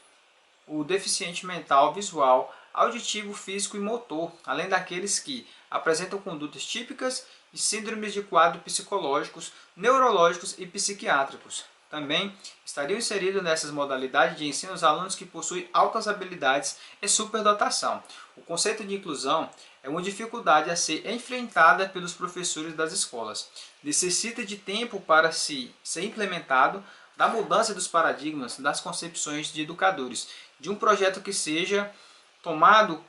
o deficiente mental, visual, auditivo, físico e motor, além daqueles que apresentam condutas típicas e síndromes de quadros psicológicos, neurológicos e psiquiátricos. Também estariam inseridos nessas modalidades de ensino os alunos que possuem altas habilidades e superdotação. O conceito de inclusão é uma dificuldade a ser enfrentada pelos professores das escolas. Necessita de tempo para ser implementado, da mudança dos paradigmas, das concepções de educadores, de um projeto que seja tomado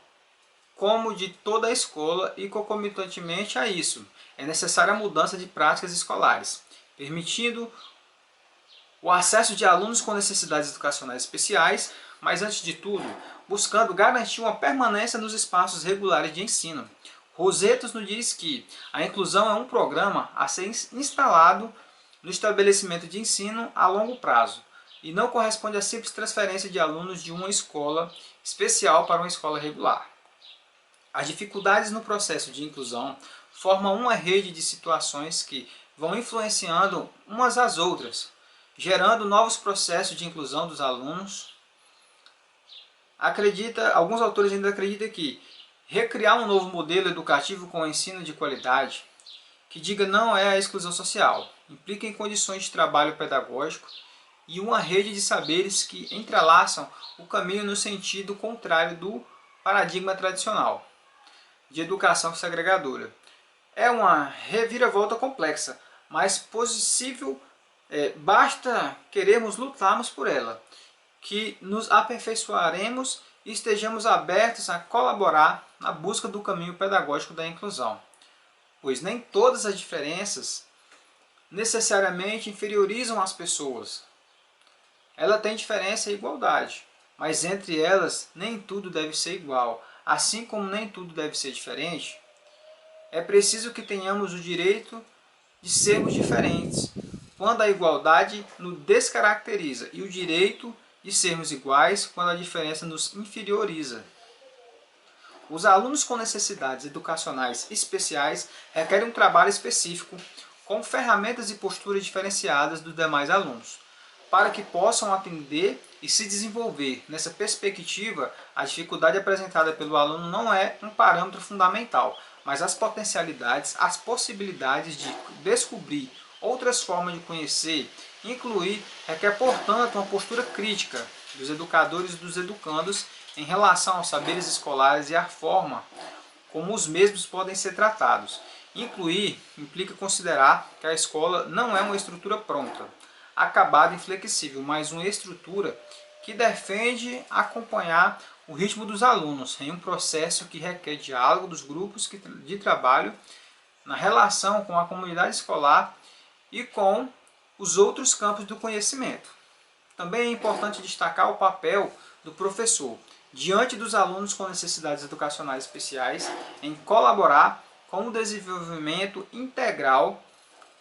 como de toda a escola e concomitantemente a isso, é necessária a mudança de práticas escolares, permitindo o acesso de alunos com necessidades educacionais especiais, mas antes de tudo, buscando garantir uma permanência nos espaços regulares de ensino. Rosetos nos diz que a inclusão é um programa a ser instalado no estabelecimento de ensino a longo prazo e não corresponde à simples transferência de alunos de uma escola especial para uma escola regular. As dificuldades no processo de inclusão formam uma rede de situações que vão influenciando umas às outras, gerando novos processos de inclusão dos alunos. Alguns autores ainda acreditam que recriar um novo modelo educativo com ensino de qualidade, que diga não é a exclusão social, implica em condições de trabalho pedagógico e uma rede de saberes que entrelaçam o caminho no sentido contrário do paradigma tradicional de educação segregadora. É uma reviravolta complexa, mas possível, basta querermos lutarmos por ela, que nos aperfeiçoaremos e estejamos abertos a colaborar na busca do caminho pedagógico da inclusão, pois nem todas as diferenças necessariamente inferiorizam as pessoas. Ela tem diferença e igualdade, mas entre elas nem tudo deve ser igual. Assim como nem tudo deve ser diferente, é preciso que tenhamos o direito de sermos diferentes, quando a igualdade nos descaracteriza, e o direito de sermos iguais quando a diferença nos inferioriza. Os alunos com necessidades educacionais especiais requerem um trabalho específico, com ferramentas e posturas diferenciadas dos demais alunos, para que possam atender e se desenvolver. Nessa perspectiva, a dificuldade apresentada pelo aluno não é um parâmetro fundamental, mas as potencialidades, as possibilidades de descobrir outras formas de conhecer, incluir, requer, portanto, uma postura crítica dos educadores e dos educandos em relação aos saberes escolares e à forma como os mesmos podem ser tratados. Incluir implica considerar que a escola não é uma estrutura pronta, acabada e flexível, mas uma estrutura que defende acompanhar o ritmo dos alunos em um processo que requer diálogo dos grupos de trabalho na relação com a comunidade escolar e com os outros campos do conhecimento. Também é importante destacar o papel do professor diante dos alunos com necessidades educacionais especiais em colaborar com o desenvolvimento integral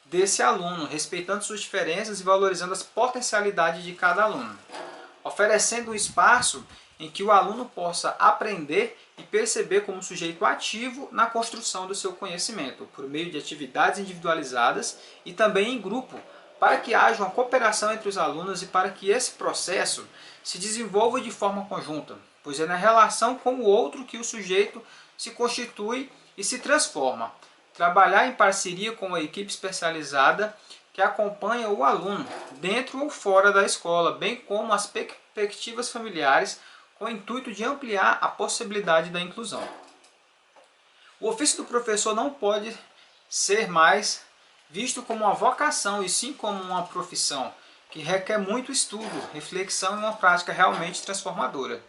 desse aluno, respeitando suas diferenças e valorizando as potencialidades de cada aluno, oferecendo um espaço em que o aluno possa aprender e perceber como sujeito ativo na construção do seu conhecimento, por meio de atividades individualizadas e também em grupo, para que haja uma cooperação entre os alunos e para que esse processo se desenvolva de forma conjunta, pois é na relação com o outro que o sujeito se constitui e se transforma. Trabalhar em parceria com uma equipe especializada que acompanha o aluno dentro ou fora da escola, bem como as perspectivas familiares, com o intuito de ampliar a possibilidade da inclusão. O ofício do professor não pode ser mais visto como uma vocação e sim como uma profissão, que requer muito estudo, reflexão e uma prática realmente transformadora.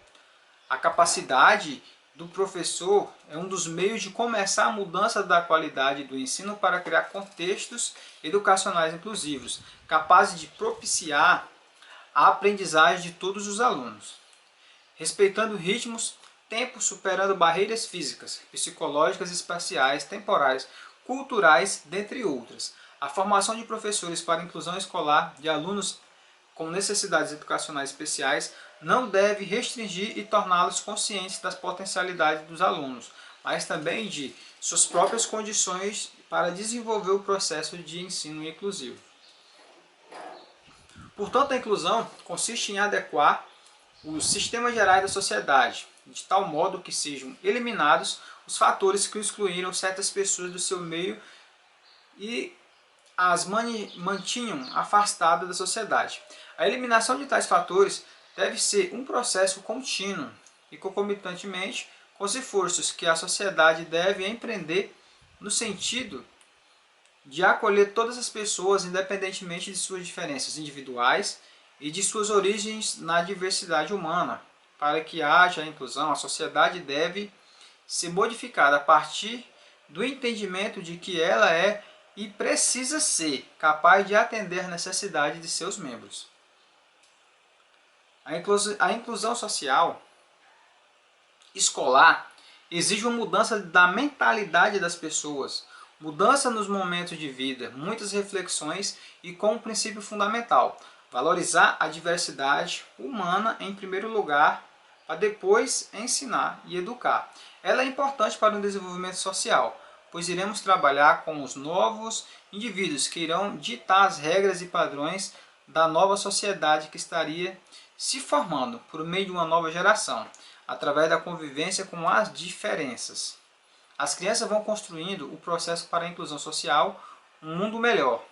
A capacidade do professor é um dos meios de começar a mudança da qualidade do ensino para criar contextos educacionais inclusivos, capazes de propiciar a aprendizagem de todos os alunos, respeitando ritmos, tempos, superando barreiras físicas, psicológicas, espaciais, temporais, culturais, dentre outras. A formação de professores para a inclusão escolar de alunos com necessidades educacionais especiais não deve restringir e torná-los conscientes das potencialidades dos alunos, mas também de suas próprias condições para desenvolver o processo de ensino inclusivo. Portanto, a inclusão consiste em adequar os sistemas gerais da sociedade, de tal modo que sejam eliminados os fatores que excluíram certas pessoas do seu meio e as mantinham afastadas da sociedade. A eliminação de tais fatores deve ser um processo contínuo e, concomitantemente, com os esforços que a sociedade deve empreender no sentido de acolher todas as pessoas, independentemente de suas diferenças individuais e de suas origens na diversidade humana. Para que haja inclusão, a sociedade deve ser modificada a partir do entendimento de que ela é e precisa ser capaz de atender a necessidade de seus membros. A inclusão social escolar exige uma mudança da mentalidade das pessoas, mudança nos momentos de vida, muitas reflexões e com um princípio fundamental: valorizar a diversidade humana em primeiro lugar, para depois ensinar e educar. Ela é importante para o desenvolvimento social, pois iremos trabalhar com os novos indivíduos que irão ditar as regras e padrões da nova sociedade que estaria se formando por meio de uma nova geração, através da convivência com as diferenças. As crianças vão construindo o processo para a inclusão social, um mundo melhor,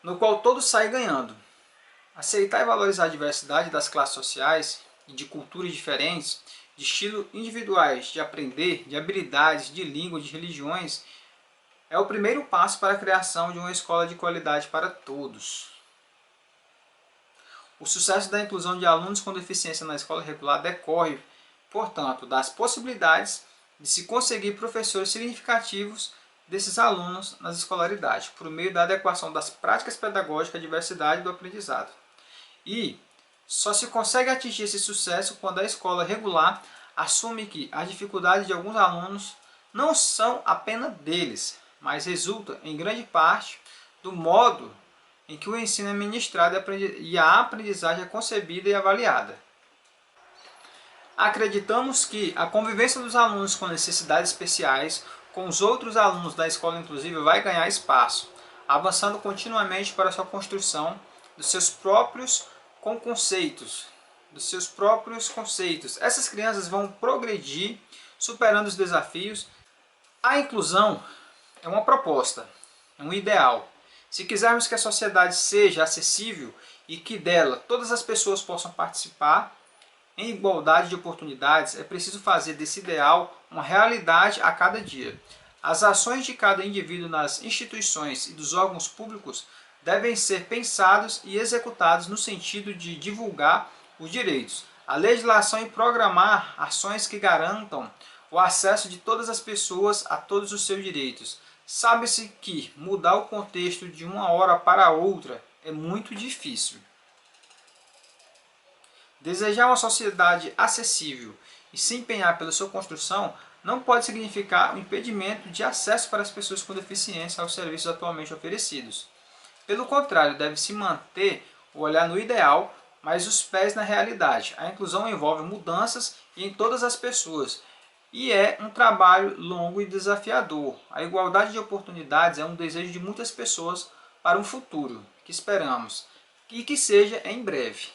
no qual todos saem ganhando. Aceitar e valorizar a diversidade das classes sociais e de culturas diferentes, de estilos individuais de aprender, de habilidades, de língua, de religiões, é o primeiro passo para a criação de uma escola de qualidade para todos. O sucesso da inclusão de alunos com deficiência na escola regular decorre, portanto, das possibilidades de se conseguir professores significativos desses alunos nas escolaridades, por meio da adequação das práticas pedagógicas à diversidade do aprendizado. E só se consegue atingir esse sucesso quando a escola regular assume que as dificuldades de alguns alunos não são apenas deles, mas resultam, em grande parte, do modo em que o ensino é ministrado e a aprendizagem é concebida e avaliada. Acreditamos que a convivência dos alunos com necessidades especiais com os outros alunos da escola inclusiva vai ganhar espaço, avançando continuamente para a sua construção dos seus próprios conceitos. Essas crianças vão progredir, superando os desafios. A inclusão é uma proposta, é um ideal. Se quisermos que a sociedade seja acessível e que dela todas as pessoas possam participar em igualdade de oportunidades, é preciso fazer desse ideal uma realidade a cada dia. As ações de cada indivíduo nas instituições e dos órgãos públicos devem ser pensados e executados no sentido de divulgar os direitos, a legislação e programar ações que garantam o acesso de todas as pessoas a todos os seus direitos. Sabe-se que mudar o contexto de uma hora para outra é muito difícil. Desejar uma sociedade acessível e se empenhar pela sua construção não pode significar o impedimento de acesso para as pessoas com deficiência aos serviços atualmente oferecidos. Pelo contrário, deve-se manter o olhar no ideal, mas os pés na realidade. A inclusão envolve mudanças em todas as pessoas e é um trabalho longo e desafiador. A igualdade de oportunidades é um desejo de muitas pessoas para um futuro que esperamos e que seja em breve.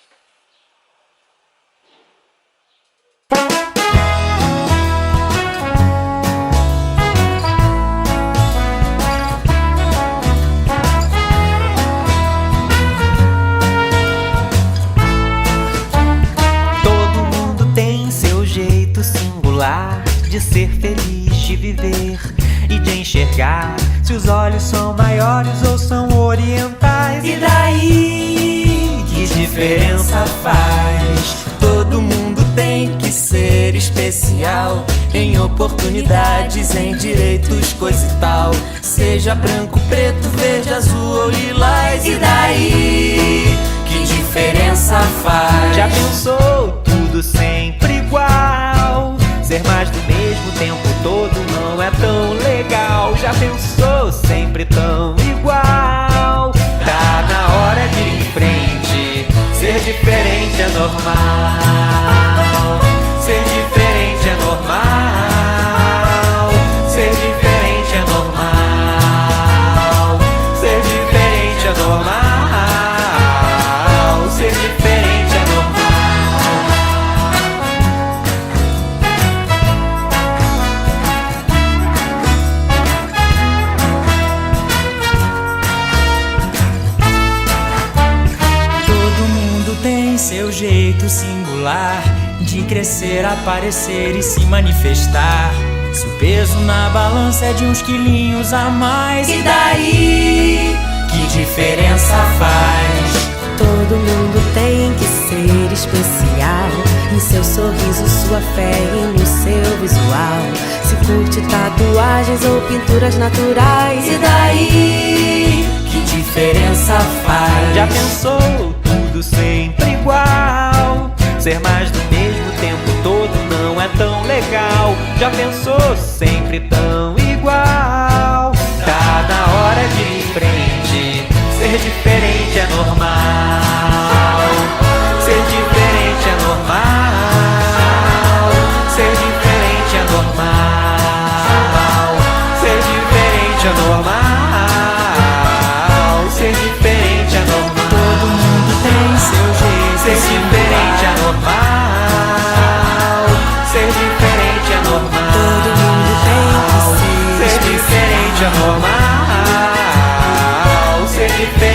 De ser feliz, de viver e de enxergar se os olhos são maiores ou são orientais. E daí, que diferença faz? Todo mundo tem que ser especial em oportunidades, em direitos, coisa e tal. Seja branco, preto, verde, azul ou lilás. E daí, que diferença faz? Já pensou tudo sempre igual? Ser mais do mesmo tempo todo não é tão legal. Já pensou sempre tão igual? Tá na hora de ir em frente. Ser diferente é normal. Ser diferente é normal. Ser diferente é normal. Ser diferente é normal. Ser diferente é normal. Seu jeito singular de crescer, aparecer e se manifestar. Se o peso na balança é de uns quilinhos a mais, e daí? Que diferença faz? Todo mundo tem que ser especial em seu sorriso, sua fé e no seu visual. Se curte tatuagens ou pinturas naturais, e daí? Que diferença faz? Já pensou tudo sempre igual? Ser mais do mesmo tempo todo não é tão legal. Já pensou sempre tão igual? Tá na hora de ir em frente. Ser diferente é normal. Ser diferente é normal. Ser diferente é normal. Ser diferente é normal. Ser diferente é normal. Todo mundo tem seu jeito. Ser diferente é normal. Ser diferente é normal. Todo mundo tem que ser diferente é normal. Ser diferente